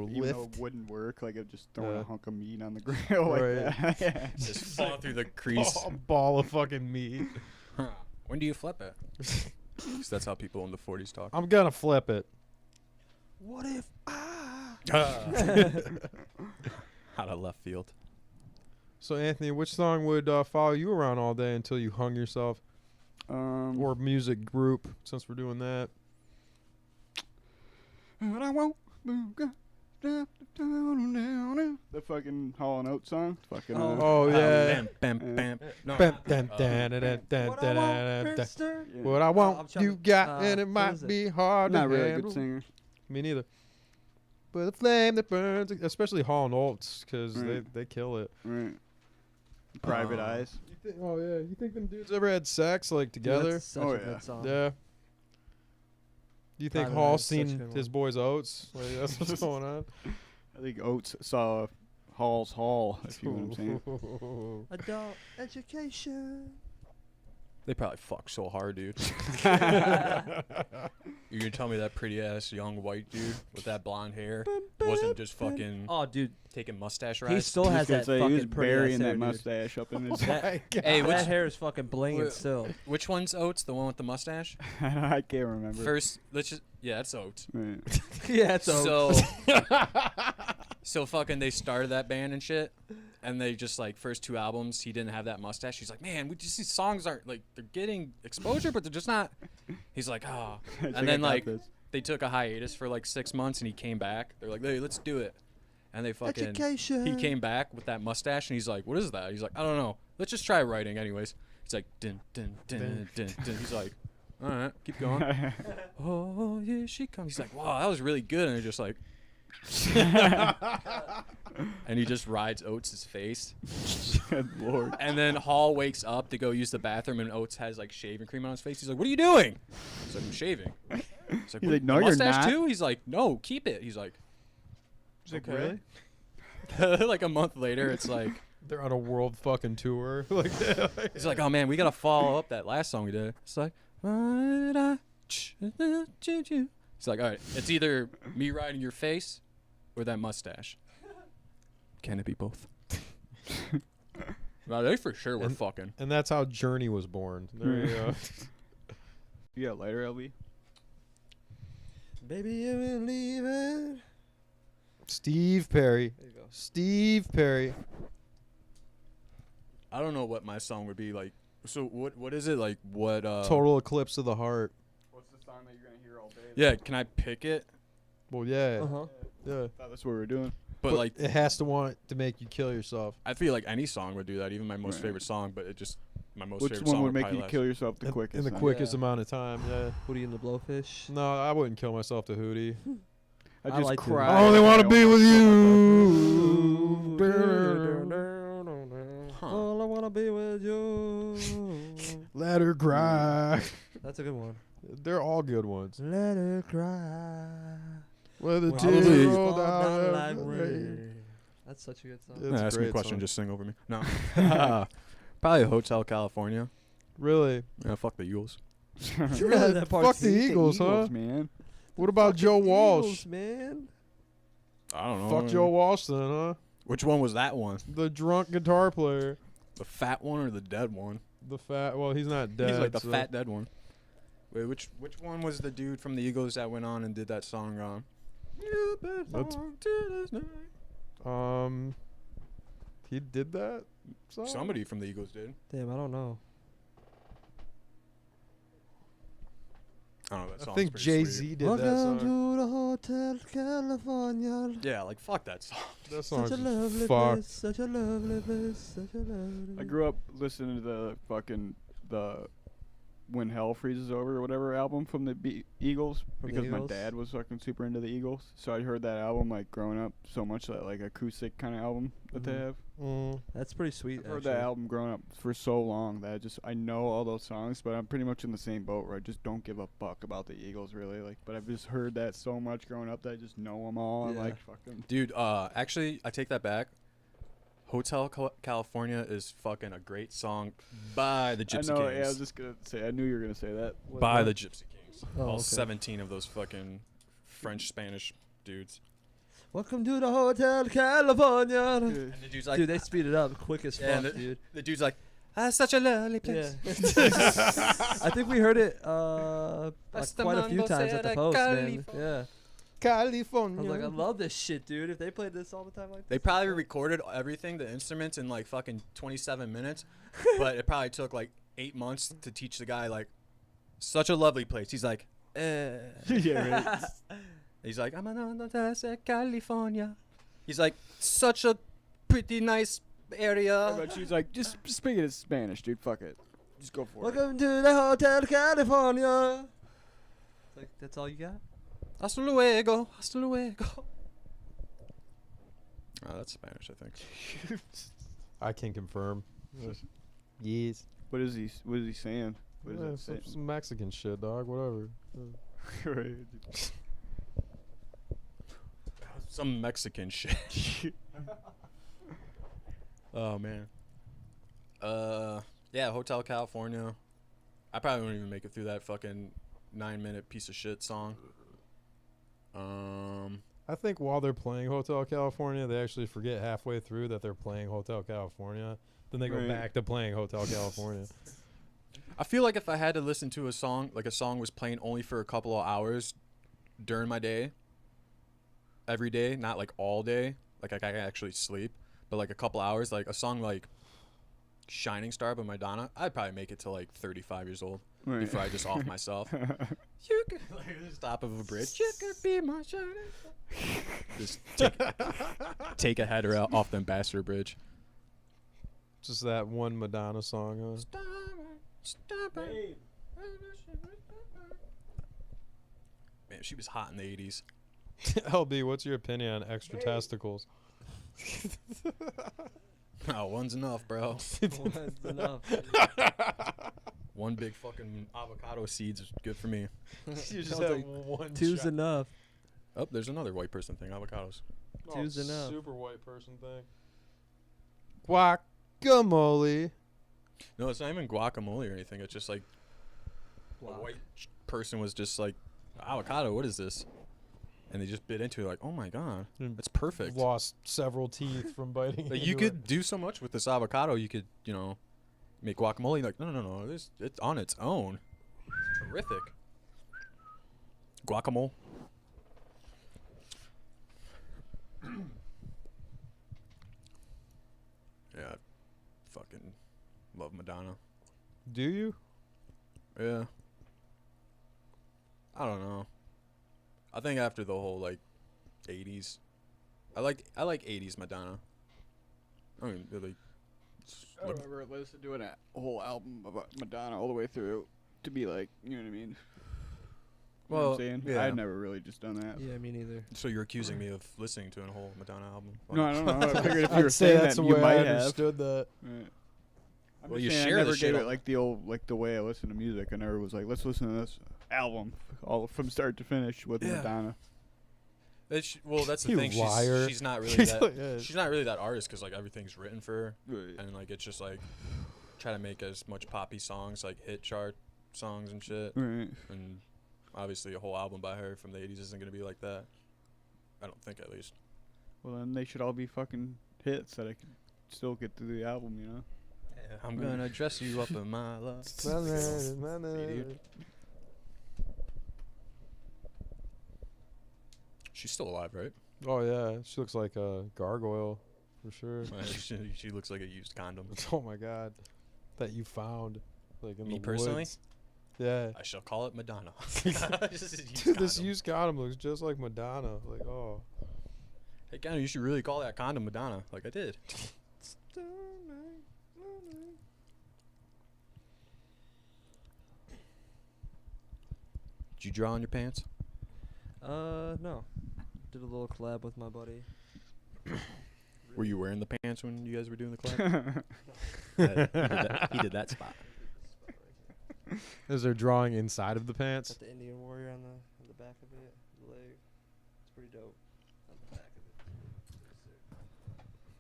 Even though lift. it wouldn't work, like it just throwing Yeah. a hunk of meat on the grill like Right. that. Yeah. Just fall through the crease. A ball of fucking meat. When do you flip it? 'Cause that's how people in the 40s talk. I'm gonna flip it. What if Out of left field. So Anthony, which song would follow you around all day until you hung yourself? Or music group, since we're doing that. And I won't the fucking Hall and Oates song. Fucking. Oh yeah. Bam, bam, bam. No. Bam, dun, dun, dun, dun, dun, what I dun, want, dun, dun. mister? yeah. What I I'm want, trying you to- got, and it what might is it? be hard Not to really a handle. good singer. Me neither. But the flame that burns, especially Hall and Oates, because Right. they kill it. Right. Private Eyes. Oh yeah, you think them dudes ever had sex like Dude, together? that's such Oh, a yeah. good song. Yeah. Do you think Private Hall Eye is such a seen good his one. boys Oates? Like that's what's going on. I think Oates saw Hall's Hall, if you know what I'm saying. Adult education. They probably fuck so hard, dude. You're gonna tell me that pretty ass young white dude with that blonde hair wasn't just fucking Oh, dude, taking mustache he rides? still I was has gonna that say, he was fucking pretty burying ass that hair, dude. mustache up in his. That, Hey, which that hair is fucking blinging Wh- still. which one's Oates? The one with the mustache? I can't remember. First, let's just that's Oates. Right. Yeah, it's So, so fucking they started that band and shit, and they just like first two albums he didn't have that mustache. He's like, man, we just these songs aren't like they're getting exposure, but they're just not. He's like, oh, I think and then I got like this. they took a hiatus for like 6 months, and he came back. They're like, hey, let's do it, and they fucking Education. he came back with that mustache, and he's like, what is that? He's like, I don't know. Let's just try writing, anyways. He's like, dun dun dun dun dun. He's like, all right, keep going. Oh, here she comes. He's like, wow, that was really good. And they're just like, and he just rides Oates' face. Good Lord. And then Hall wakes up to go use the bathroom, and Oates has like shaving cream on his face. He's like, what are you doing? He's like, I'm shaving. He's like, He's "What, like, "No, the you're mustache not." too? He's like, no, keep it. He's like, okay. Like a month later, it's like, They're on a world fucking tour. Like he's like, oh man, we gotta follow up that last song we did. It's like, he's like, all right, it's either me riding your face or that mustache. Can it be both? No, they for sure were And- fucking. and that's how Journey was born. There you go. You got a lighter, LB? Baby, you believe it. Steve Perry. There you go. Steve Perry. I don't know what my song would be like. So what is it like? What Total Eclipse of the Heart. What's the song that you're gonna hear all day? Yeah, can I pick it? Well, yeah. Uh-huh. Yeah. Thought that's what we were doing. But like, it has to want to make you kill yourself. I feel like any song would do that. Even my most Right. favorite song, but it just my most Which favorite one song would make probably you last. kill yourself the quickest? In the then? quickest Yeah. amount of time, yeah. Hootie and the Blowfish. No, I wouldn't kill myself to Hootie. I I just like to. cried. I only when want to be with almost killed you. Huh. All I wanna be with you. Let her cry. That's a good one. They're all good ones. Let her cry. Where the When tears Probably- roll fall down down like the rain. That's such a good song. It's a ask me a great question, song. just sing over me. No. Probably Hotel California. Really? Yeah, fuck the Eagles. Really, that part's Fuck the Eagles, huh? man. What about Joe Walsh? Eagles, man. I don't know. Fuck Joe Walsh then, huh? Which one was that one? The drunk guitar player. The fat one or the dead one? The fat. Well, he's not dead. He's like the so- fat dead one. Wait, which one was the dude from the Eagles that went on and did that song? You belong to this night. He did that song? Somebody from the Eagles did. Damn, I don't know. I don't know. That I song's think pretty Jay sweet. Z did that song. to the Hotel California. Yeah, like fuck that song. That Such a song's lovely fucked. place, such a lovely place, such a lovely I grew up listening to the When Hell Freezes Over or whatever album from the Eagles From the because my Eagles? dad was fucking super into the Eagles. So I heard that album like growing up so much, that like acoustic kind of album that they Mhm. have. That's pretty sweet. I've heard actually. that album growing up for so long that I know all those songs, but I'm pretty much in the same boat where I just don't give a fuck about the Eagles really. Like, but I've just heard that so much growing up that I just know them all and Yeah. like fucking. Dude, actually, I take that back. Hotel California is fucking a great song by the Gypsy I know. Kings. Yeah, I was just gonna say. I knew you were gonna say that. What- by what? the Gypsy Kings. Oh, All okay. 17 of those fucking French, Spanish dudes. Welcome to the Hotel California. And the dude's like, Dude, they speed it up quick as Yeah, fuck, and dude. the dude's like, such a lovely Yeah. place. I think we heard it like quite a few times at the post, man. Yeah. I California. was like, I love this shit, dude. If they played this all the time like They this, probably recorded everything, the instruments, in like fucking 27 minutes, but it probably took like 8 months to teach the guy like, such a lovely place. He's like, Yeah, right. he's like, I'm in California. He's like, such a pretty nice area. But she's like, just speak it in Spanish, dude. Fuck it. Just go for it. welcome to the Hotel California. It's like, that's all you got? Hasta luego, hasta luego. Oh, that's Spanish, I think. I can confirm. Yes. What is he saying? What is Yeah, that some, saying? some Mexican shit, dog. Whatever. Right. Some Mexican shit. Oh man. Yeah, Hotel California. I probably wouldn't even make it through that fucking 9-minute piece of shit song. I think while they're playing Hotel California, they actually forget halfway through that they're playing Hotel California. Then they go Right. back to playing Hotel California. I feel like if I had to listen to a song, like a song was playing only for a couple of hours during my day, every day, not like all day, like I could actually sleep, but like a couple hours, like a song like Shining Star by Madonna, I'd probably make it to like 35 years old Right. before I just off myself. You could, like, the top of a bridge. You could be my shining star. Just take a header out off the Ambassador Bridge. Just that one Madonna song. Man, she was hot in the 80s. LB, what's your opinion on extra testicles? Oh, one's enough, bro. That's enough. One big fucking avocado seeds is good for me. You just Sounds have like one Two's shot. enough. Oh, there's another white person thing, avocados. Two's enough. Super white person thing. Guacamole. No, it's not even guacamole or anything. It's just like a Wow. white person was just like, avocado, what is this? And they just bit into it like, oh my god, Mm. that's perfect. Lost several teeth from biting. Like, you into could do so much with this avocado. You could, make guacamole. Like, no. It's on its own. It's terrific. Guacamole. Yeah, I fucking love Madonna. it. Do you? Yeah. I don't know. I think after the whole like 80s, I like 80s Madonna. I mean, really. I don't remember listening to a whole album about Madonna all the way through to be like, you know what I mean? You know what Well, I'm saying? yeah. I'd never really just done that. Yeah, me neither. So you're accusing me of listening to a whole Madonna album? No, I don't know. I figured if you I'd were say saying that's that, the you way might I have. understood that. Right. I'm Well, just you saying share I the never shit gave it on- like the old, like the way I listen to music. I never was like, let's listen to this album all from start to finish with Yeah. Madonna. Well, that's the You thing. liar. She's not really She's that. like, yeah. She's not really that artist because like everything's written for her, Right. and like it's just like try to make as much poppy songs, like hit chart songs and shit. Right. And obviously, a whole album by her from the '80s isn't gonna be like that. I don't think, at least. Well, then they should all be fucking hits that I can still get through the album, you know? Yeah, I'm gonna dress you up in my love. Dude. She's still alive, right? Oh yeah, she looks like a gargoyle for sure. She looks like a used condom. Oh my god, that you found like in Me the personally? woods. Yeah. I shall call it Madonna. Dude, this used condom looks just like Madonna. Like, oh. Hey, Keanu, you should really call that condom Madonna, like I did. Did you draw on your pants? No. Did a little collab with my buddy. Were you wearing the pants when you guys were doing the collab? He did that spot. Is there drawing inside of the pants? Got the Indian warrior on the back of it, the leg. It's pretty dope. On the back of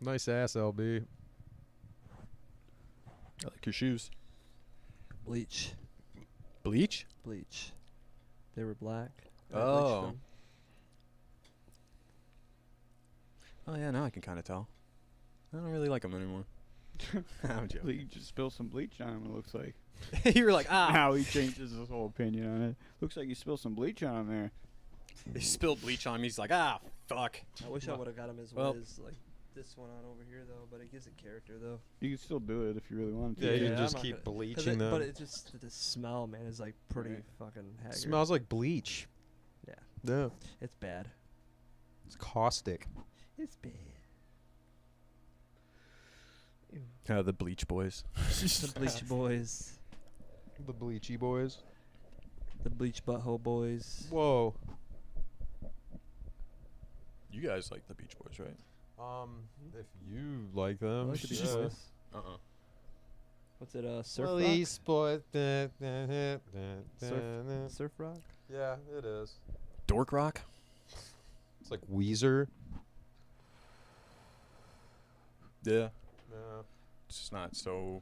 it. Nice ass, LB. I like your shoes. Bleach. Bleach? Bleach. They were black. I Oh. bleached them. Oh yeah, now I can kind of tell. I don't really like them anymore. I'm joking. You just spill some bleach on him, it looks like. You were like, How he changes his whole opinion on it. Looks like you spilled some bleach on him there. He spilled bleach on me. He's like, fuck. I wish I would have got him as Well- Wiz, like this one on over here though, but it gives it character though. You can still do it if you really wanted to. Yeah, you Yeah, can I'm just not keep gonna- bleaching them. But it just the smell, man, is like pretty Right. fucking haggard. Smells like bleach. Yeah. Yeah. It's bad. It's caustic. It's bad. The Bleach Boys. The Bleach Boys. The bleachy boys. The Bleach Butthole Boys. Whoa. You guys like the Beach Boys, right? If you like them, I like the Beach yeah. Boys. Uh-uh. What's it, Surf Well, Rock? these boys. Surf Rock? Yeah, it is. Dork Rock? It's like Weezer. Yeah. Yeah. It's just not so...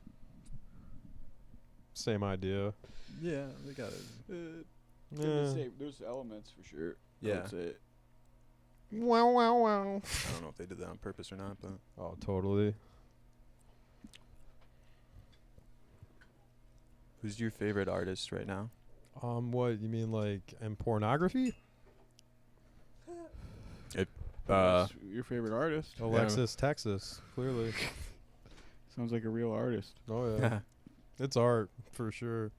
Same idea. Yeah, they got it. Yeah. There's elements for sure. Yeah. That's it. Wow, wow, wow. I don't know if they did that on purpose or not, but... Oh, totally. Who's your favorite artist right now? What you mean, like in pornography? Who's your favorite artist? Alexis, Texas, clearly. Sounds like a real artist. Oh yeah, it's art for sure.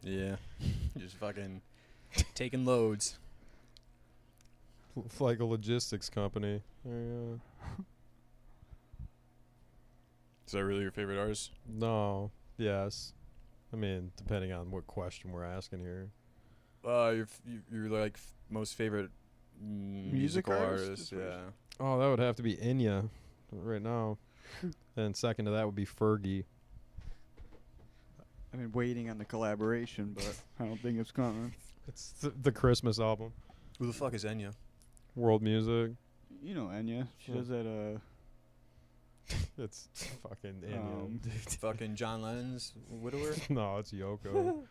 Yeah. Just fucking taking loads. Like a logistics company. Yeah. Is that really your favorite artist? No. Yes. I mean, depending on what question we're asking here. Your like most favorite Music musical artist artist? is what Yeah. Oh, that would have to be Enya right now. And second to that would be Fergie. I've been waiting on the collaboration, but I don't think it's coming. It's the Christmas album. Who the fuck is Enya? World music. You know Enya. She Yeah. does that, It's fucking Enya. Fucking John Lennon's widower? No, it's Yoko.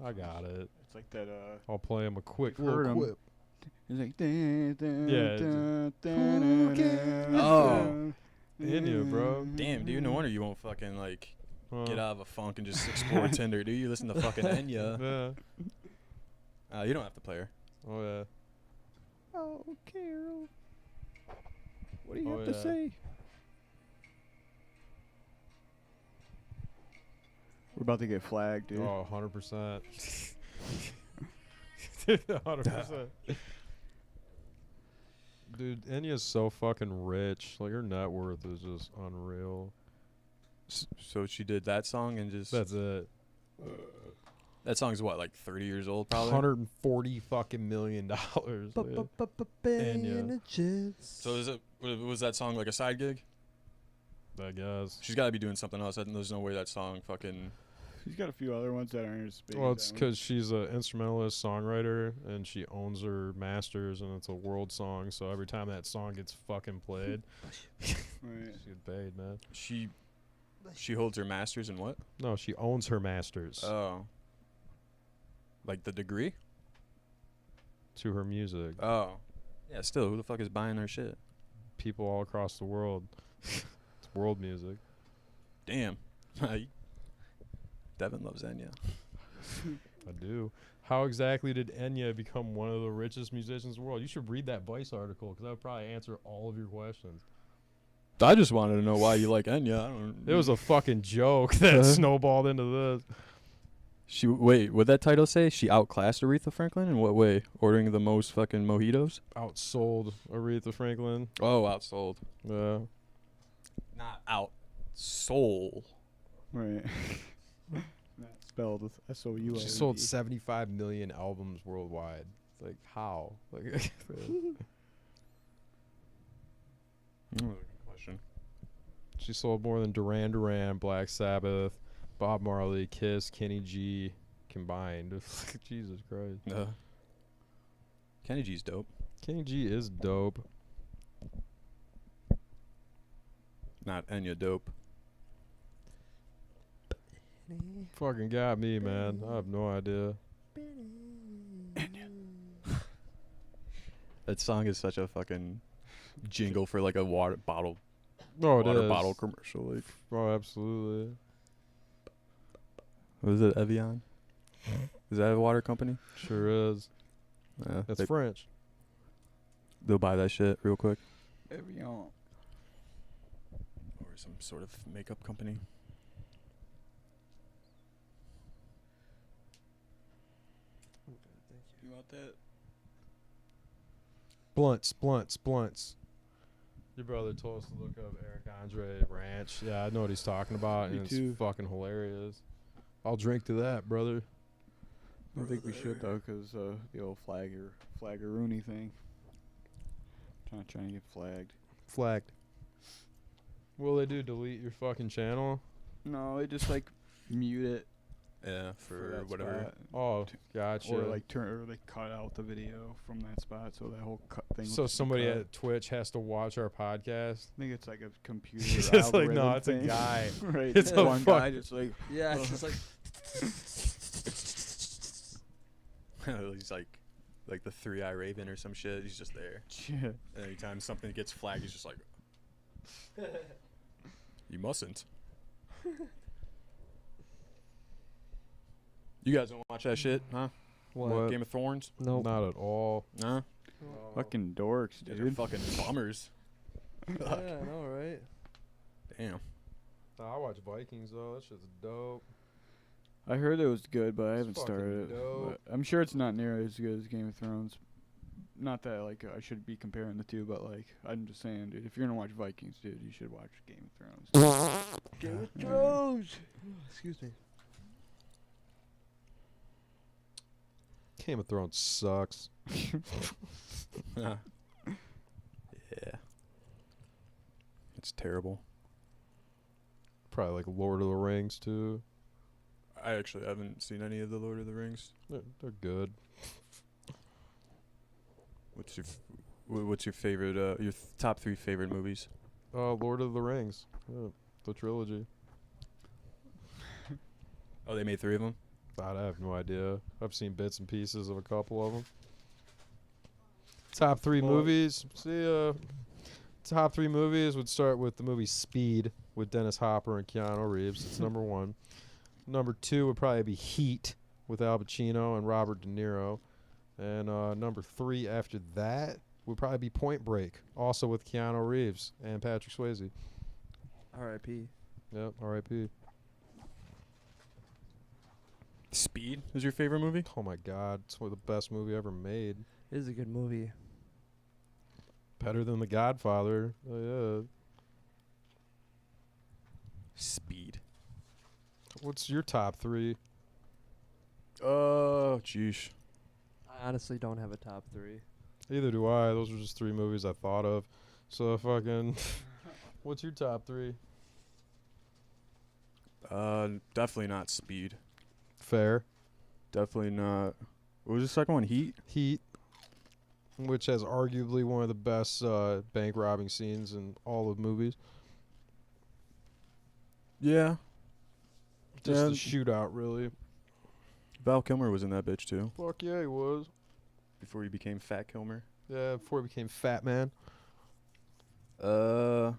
I got it. it's like that, I'll play him a quick Heard little 'em. quip. it's like, Oh. Enya, bro. Damn, dude, no wonder you won't fucking like Huh. get out of a funk and just explore Tinder, dude. You listen to fucking Enya. Yeah. You don't have to play her. Oh yeah. Oh, Carol. What do you Oh, have to yeah. say? We're about to get flagged, dude. Oh, 100%. 100%. Dude, Enya's so fucking rich. Like, her net worth is just unreal. So she did that song and just... That's it. That song's what, like 30 years old probably? 140 fucking million dollars. So is it, was that song like a side gig? I guess. She's got to be doing something else. There's no way that song fucking He's got a few other ones that aren't as big. Well, as it's that one. because she's an instrumentalist songwriter and she owns her masters, and it's a world song. So every time that song gets fucking played, Right. she get paid, man. She holds her masters in what? No, she owns her masters Oh. Like the degree? to her music. Oh. Yeah, still, who the fuck is buying her shit? People all across the world. It's world music. Damn. Devin loves Enya. I do. How exactly did Enya become one of the richest musicians in the world? You should read that Vice article because that would probably answer all of your questions. I just wanted to know why you like Enya. I don't. It was a fucking joke that snowballed into this. Wait, what'd that title say? She outclassed Aretha Franklin? In what way? Ordering the most fucking mojitos? Outsold Aretha Franklin. Oh, outsold. Yeah. Not outsold. Right. Not spelled with S-O-U-L. She sold 75 million albums worldwide. It's like, how? Like, Question. she sold more than Duran Duran, Black Sabbath, Bob Marley, Kiss, Kenny G combined. Jesus Christ. Kenny G's dope. Kenny G is dope. Not Enya dope. Fucking got me, man. I have no idea. That song is such a fucking jingle for like a water bottle Oh, bottle commercial. Like, Oh, absolutely. what is it, Evian? Is that a water company? Sure is. That's French. They'll buy that shit real quick. Evian. Or some sort of makeup company. You want that? Blunts. Your brother told us to look up Eric Andre Ranch. Yeah, I know what he's talking about, Me and too. it's fucking hilarious. I'll drink to that, brother. I don't think we should though, cause the old flagger-rooney thing. Not trying to get flagged. Flagged. What'll they do? Delete your fucking channel? No, they just like mute it Yeah, for that whatever. spot. Oh, gotcha. Or like they cut out the video from that spot, so that whole thing. will So just be somebody cut. at Twitch has to watch our podcast. I think it's like a computer. It's just like, no, algorithm it's a thing. guy. Right. It's a one guy just like. Yeah, it's just like He's like the 3-eye raven or some shit. He's just there. Shit. Anytime something gets flagged, he's just like, you mustn't. You guys don't watch that shit, huh? What? Game of Thrones? nope. Not at all. Nah. Fucking dorks, You guys are dude. fucking bummers. Yeah, I know, right? Damn. I watch Vikings though. That shit's dope. I heard it was good, but I It's haven't fucking started it. dope. But I'm sure it's not nearly as good as Game of Thrones. Not that like I should be comparing the two, but like I'm just saying, dude. If you're gonna watch Vikings, dude, you should watch Game of Thrones. Game of Thrones. Excuse me. Game of Thrones sucks. Yeah. It's terrible. Probably like Lord of the Rings too. I actually haven't seen any of the Lord of the Rings. They're good. What's your favorite? Your top 3 favorite movies? Lord of the Rings. Yeah, the trilogy. Oh, they made 3 of them. I have no idea. I've seen bits and pieces of a couple of them. Top 3 movies. See, top 3 movies would start with the movie Speed with Dennis Hopper and Keanu Reeves. It's number 1. Number 2 would probably be Heat with Al Pacino and Robert De Niro. And number 3 after that would probably be Point Break, also with Keanu Reeves and Patrick Swayze. R.I.P. Yep, R.I.P. Speed is your favorite movie? Oh my God, it's one of the best movie ever made. It is a good movie. Better than The Godfather. Oh yeah. Speed. What's your top 3? Oh, jeez. I honestly don't have a top 3. Either do I. Those are just 3 movies I thought of. So fucking. What's your top 3? Definitely not Speed. Fair. Definitely not. What was the second one? Heat? Heat, which has arguably one of the best bank robbing scenes in all of movies. Yeah. Just Yeah. a shootout, really. Val Kilmer was in that bitch too. Fuck yeah, he was. Before he became Fat Kilmer. Yeah, before he became Fat Man. I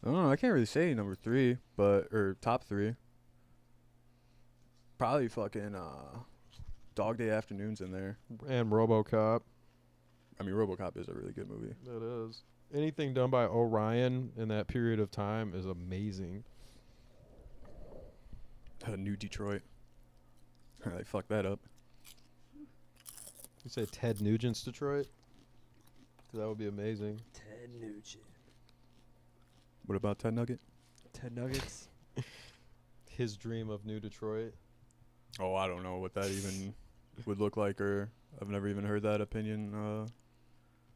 don't know. I can't really say number 3, or top 3. Probably fucking Dog Day Afternoon's in there. And RoboCop. I mean, RoboCop is a really good movie. That is. Anything done by Orion in that period of time is amazing. New Detroit. They fucked that up. You say Ted Nugent's Detroit? 'Cause that would be amazing. Ted Nugent. What about Ted Nugget? Ted Nuggets. His dream of New Detroit. Oh, I don't know what that even would look like, or I've never even heard that opinion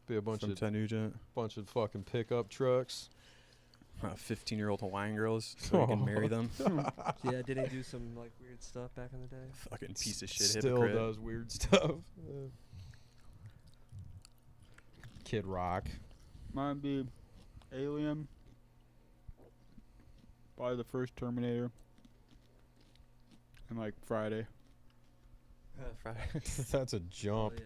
Be a bunch from of Ted Nugent. fucking pickup trucks. 15-year-old Hawaiian girls so he can marry them. Yeah, did he do some like weird stuff back in the day? Fucking piece of shit Still hypocrite. does weird stuff. Kid Rock. Might be Alien. Probably the first Terminator. And like Friday. That's a jump. Oh, yeah.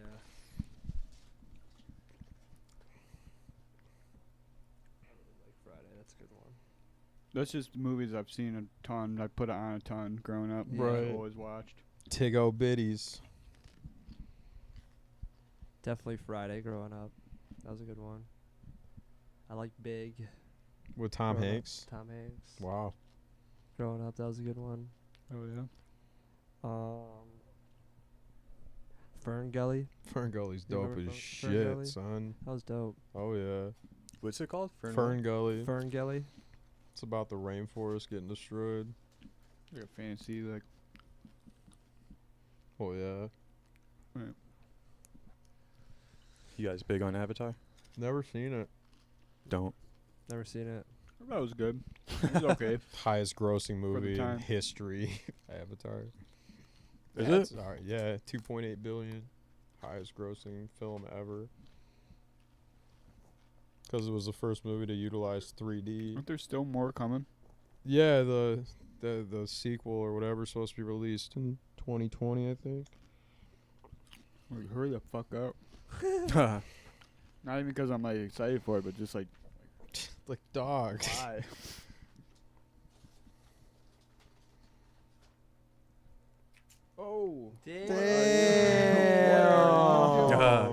Like Friday, that's a good one. That's just movies I've seen a ton. I put it on a ton growing up. Yeah. Right. I've always watched. Tiggo Bitties. Definitely Friday growing up. That was a good one. I like Big. With Tom growing up. Hanks. Tom Hanks. Wow. Growing up, that was a good one. Oh yeah. Fern Gully. Fern Gully's You dope remember as Fern shit, Gully? son. That was dope. Oh, yeah. What's it called? Fern Gully. Fern Gully. It's about the rainforest getting destroyed. Like a fancy like. Oh, yeah. You guys big on Avatar? Never seen it. Don't. Never seen it. That was good. It was okay. Highest grossing movie in time. history. Avatar. Is Yeah, it? it's alright. Yeah, 2.8 billion. Highest grossing film ever. Because it was the first movie to utilize 3D. Aren't there still more coming? Yeah, the sequel or whatever is supposed to be released in 2020, I think. Like, hurry the fuck up. Not even because I'm like excited for it, but just like Like, dog. why? Oh. Damn. Damn.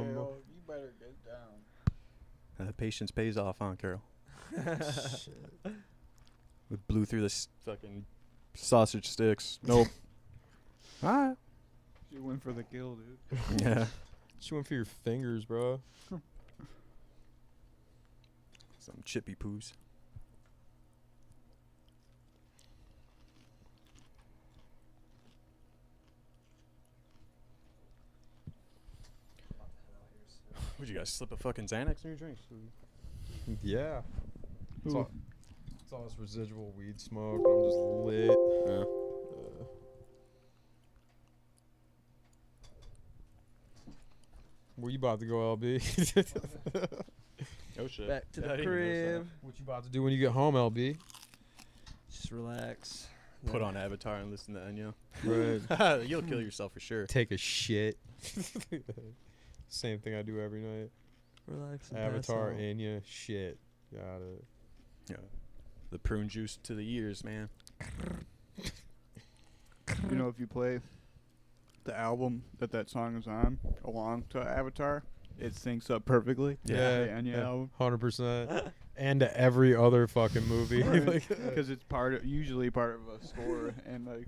You better get down. Patience pays off, huh, Carol? We blew through this fucking sausage sticks. Nope. Alright. She went for the kill, dude. Yeah. She went for your fingers, bro. Some chippy poos. Would you guys slip a fucking Xanax in your drinks? Yeah. It's Ooh. all this residual weed smoke. I'm just lit. Yeah. Where you about to go, LB? Oh shit. Back to Yeah, I the didn't even notice crib. What you about to do when you get home, LB? Just relax. that. Put on Avatar and listen to Enya. Right. You'll kill yourself for sure. Take a shit. Same thing I do every night. Relax. And Avatar, pass out. Anya, shit. Got it. Yeah. The prune juice to the ears, man. You know, if you play the album that song is on along to Avatar, it syncs up perfectly. Yeah. The Enya album. 100%. And to every other fucking movie. Like, Because it's usually part of a score, and like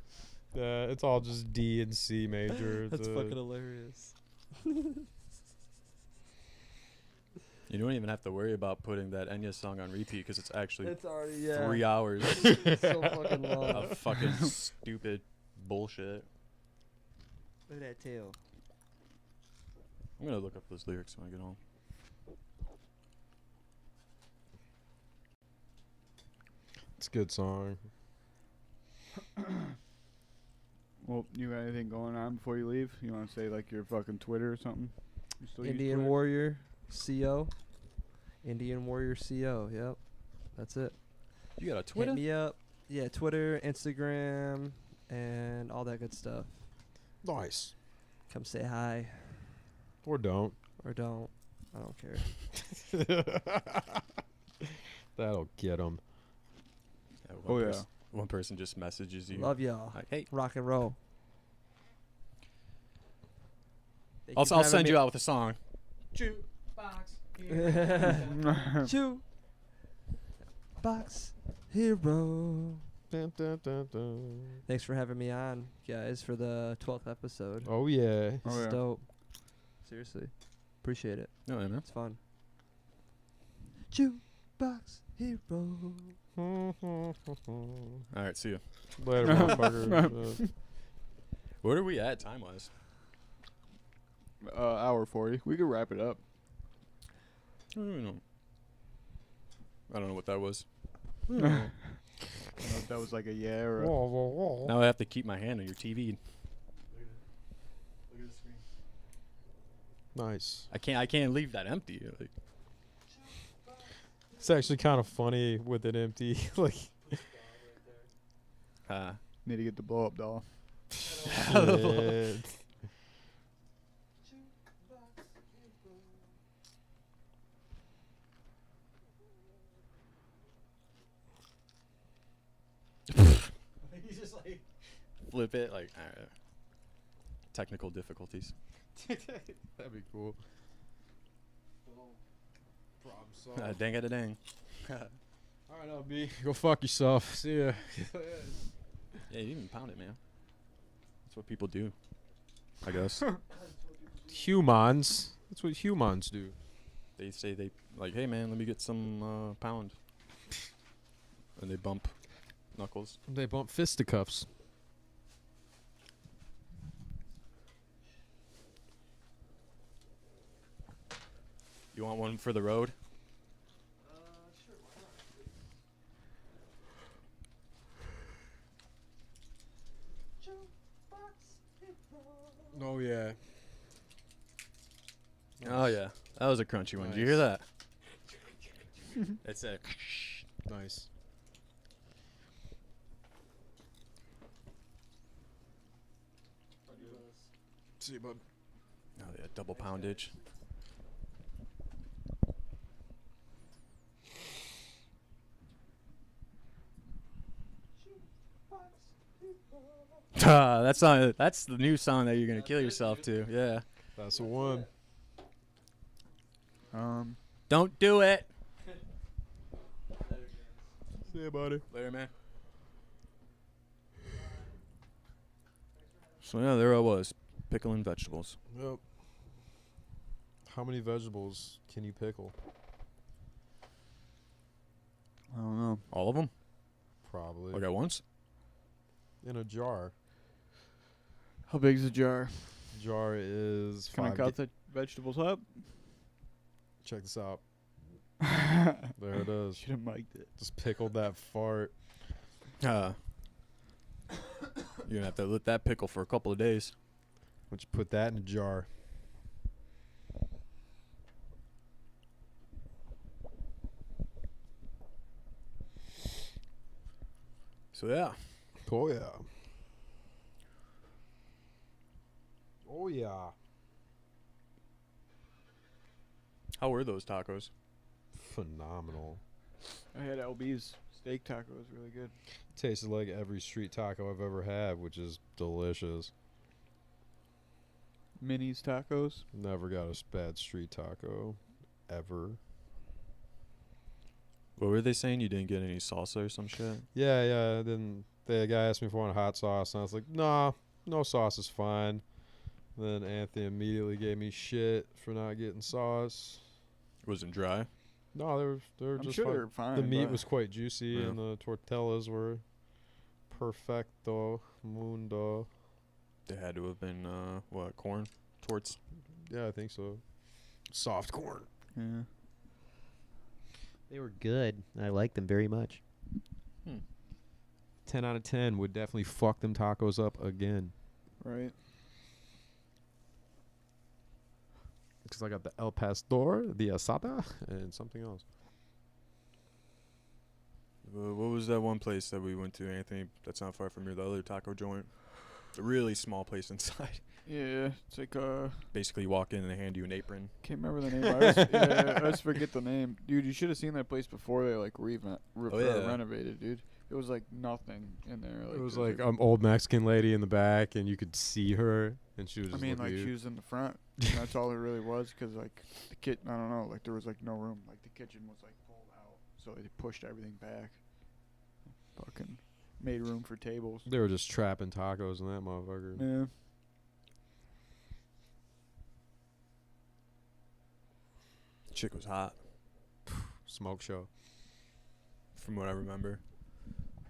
it's all just D and C major. That's It's, fucking hilarious. You don't even have to worry about putting that Enya song on repeat because it's actually It's already 3 hours It's so fucking long. of fucking stupid bullshit. Look at that tail. I'm gonna look up those lyrics when I get home. It's a good song. Well, you got anything going on before you leave? You want to say like your fucking Twitter or something? You still use Indian Twitter? Warrior CO. Indian Warrior CO. Yep. That's it. You got a Twitter? Hit me up. Yeah, Twitter, Instagram, and all that good stuff. Nice. Come say hi Or don't. or don't. I don't care. That'll get them. Oh, yeah. One person just messages you. Love y'all. Like, hey, Rock and roll. Thank I'll for having send me. you out with a song. Chew. Box Hero. Dun, dun, dun, dun. Thanks for having me on, guys, for the 12th episode. Oh, yeah. This Oh, is yeah. dope. Seriously. Appreciate it. No, man. It's fun. Jukebox Hero. All right, see you. Later, motherfuckers. Where are we at time-wise? Hour 40. We could wrap it up. I don't know. I don't know what that was. I don't know if that was like a yeah or a... Now I have to keep my hand on your TV. Look at the screen. Nice. I can't leave that empty. Like, It's actually kind of funny with it empty. Like, Need to get the blow up doll. shit. you just like flip it. Like, technical difficulties. That'd be cool. Problem solved. Dang it a dang. All right, LB. Go fuck yourself. See ya. Yeah, you even pound it, man. That's what people do, I guess. Humans. That's what humans do. They say they like, hey man, let me get some pound, and they bump knuckles. They bump fisticuffs. You want one for the road? Oh yeah. Oh yeah, that was a crunchy one. Did you hear that? It's a. Nice. See you, bud. Oh yeah, double poundage. That's the new song that you're gonna kill yourself to. Yeah. That's the one. Don't do it. See you, buddy. Later, man. So yeah, there I was, pickling vegetables. Yep. How many vegetables can you pickle? I don't know. All of them? Probably. Like at once? In a jar. How big is the jar? Jar is. Can I 5 cut the vegetables up? Check this out. There it is. Should have mic'd it. Just pickled that fart. You're gonna have to let that pickle for a couple of days. Why don't you put that in a jar? So yeah. Oh yeah. Oh yeah. How were those tacos? Phenomenal. I had LB's steak taco. It was really good. Tasted like every street taco I've ever had, which is delicious. Minnie's tacos. Never got a bad street taco. Ever. What were they saying? You didn't get any salsa or some shit? Yeah. Then the guy asked me if I wanted hot sauce, and I was like, nah, no sauce is fine. Then Anthony immediately gave me shit for not getting sauce. It wasn't dry. No, they were I'm just sure fine. they're fine. The meat but was quite juicy, Yeah. and the tortillas were perfecto mundo. They had to have been what, corn? Torts? Yeah, I think so. Soft corn. Yeah. They were good. I liked them very much. 10 out of 10 would definitely fuck them tacos up again. Right. Because I got the El Pastor, the asada, and something else. What was that one place that we went to, Anthony? That's not far from here. The other taco joint. A really small place inside. Yeah, it's like Basically, you walk in and they hand you an apron. can't remember the name. I always forget the name, dude. You should have seen that place before they like renovated, dude. It was like nothing in there. Like, It was like old Mexican lady in the back, and you could see her, and she was I just mean, looking like at she you. was in the front. And that's all it really was, because like the I don't know, like there was like no room. Like the kitchen was like pulled out, so they pushed everything back. Fucking made room for tables. They were just trapping tacos in that motherfucker. Yeah. Chick was hot, Smoke show. from what I remember.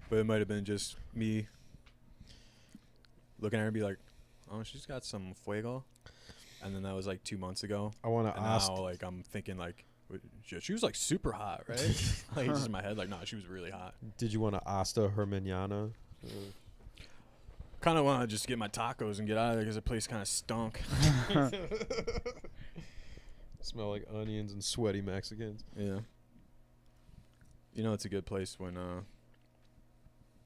But it might have been just me looking at her and be like, oh, she's got some fuego. And then that was like 2 months ago. I want to And ask. now, like, I'm thinking, like, she was like super hot, right? Like, just in my head, like, nah, she was really hot. Did you want to asta her manana? Kind of want to just get my tacos and get out of there because the place kind of stunk. Smell like onions and sweaty Mexicans. Yeah. You know, it's a good place when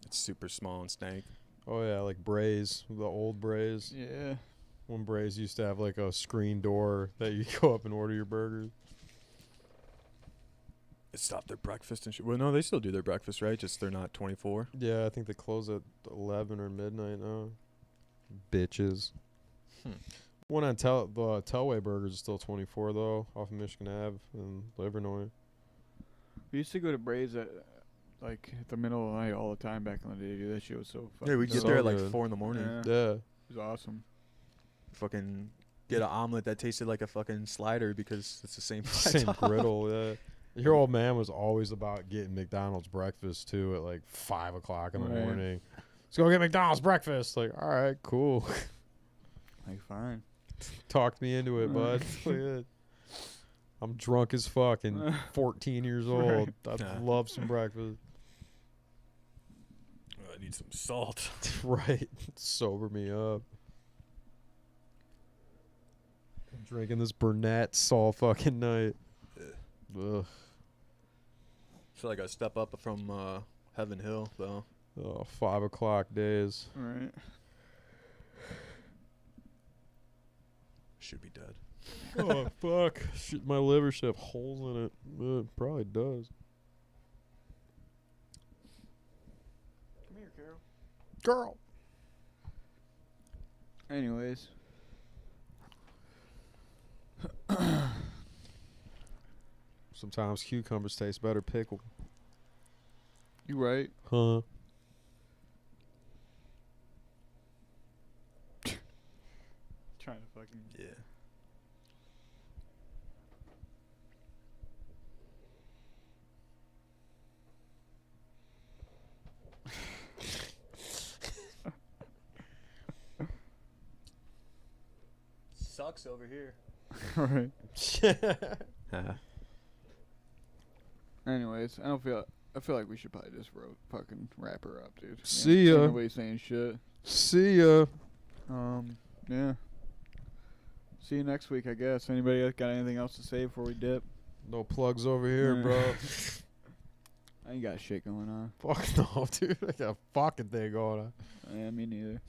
it's super small and stank. Oh yeah, like Braze, the old Braze. Yeah. When Braze used to have like a screen door that you go up and order your burgers. It stopped their breakfast and shit. Well, no, they still do their breakfast, right? Just they're not 24. Yeah, I think they close at 11 or midnight now. Bitches. One on the Telway Burgers is still 24 though, off of Michigan Ave in Livernois. We used to go to Braves at like the middle of the night all the time back in the day, dude. That shit was so fucking Yeah, we'd get So there at like good. 4 in the morning. Yeah. Yeah. It was awesome. Fucking get an omelet that tasted like a fucking slider because it's the same Same griddle, yeah. Your old man was always about getting McDonald's breakfast too at like 5 o'clock in the Right. morning. Let's go get McDonald's breakfast. Like, all right, cool. Like fine. Talked me into it, bud. Look at it. I'm drunk as fuck and 14 years old. I'd Yeah. love some breakfast. I need some salt. Right. Sober me up. I'm drinking this Burnett's all fucking night. Ugh. I feel like I step up from Heaven Hill, though. Oh, 5 o'clock days. All right. Should be dead. Oh, fuck. Shit, my liver should have holes in it. It probably does. Come here, Carol. Girl. Anyways. Sometimes cucumbers taste better pickled. You right. Huh? Trying to fucking. Yeah. Sucks over here. All right. Uh, Anyways, I feel like we should probably just fucking wrap her up, dude. See ya. Ain't nobody saying shit. See ya. Yeah. See you next week, I guess. Anybody got anything else to say before we dip? No plugs over here, Yeah. bro. I ain't got shit going on. Fuck no, dude. I got a fucking thing going on. Yeah, me neither.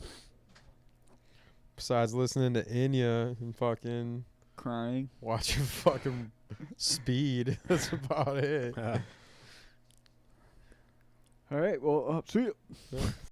Besides listening to Inya and fucking Crying. watching fucking Speed. That's about it. All right. Well, see you. Yeah.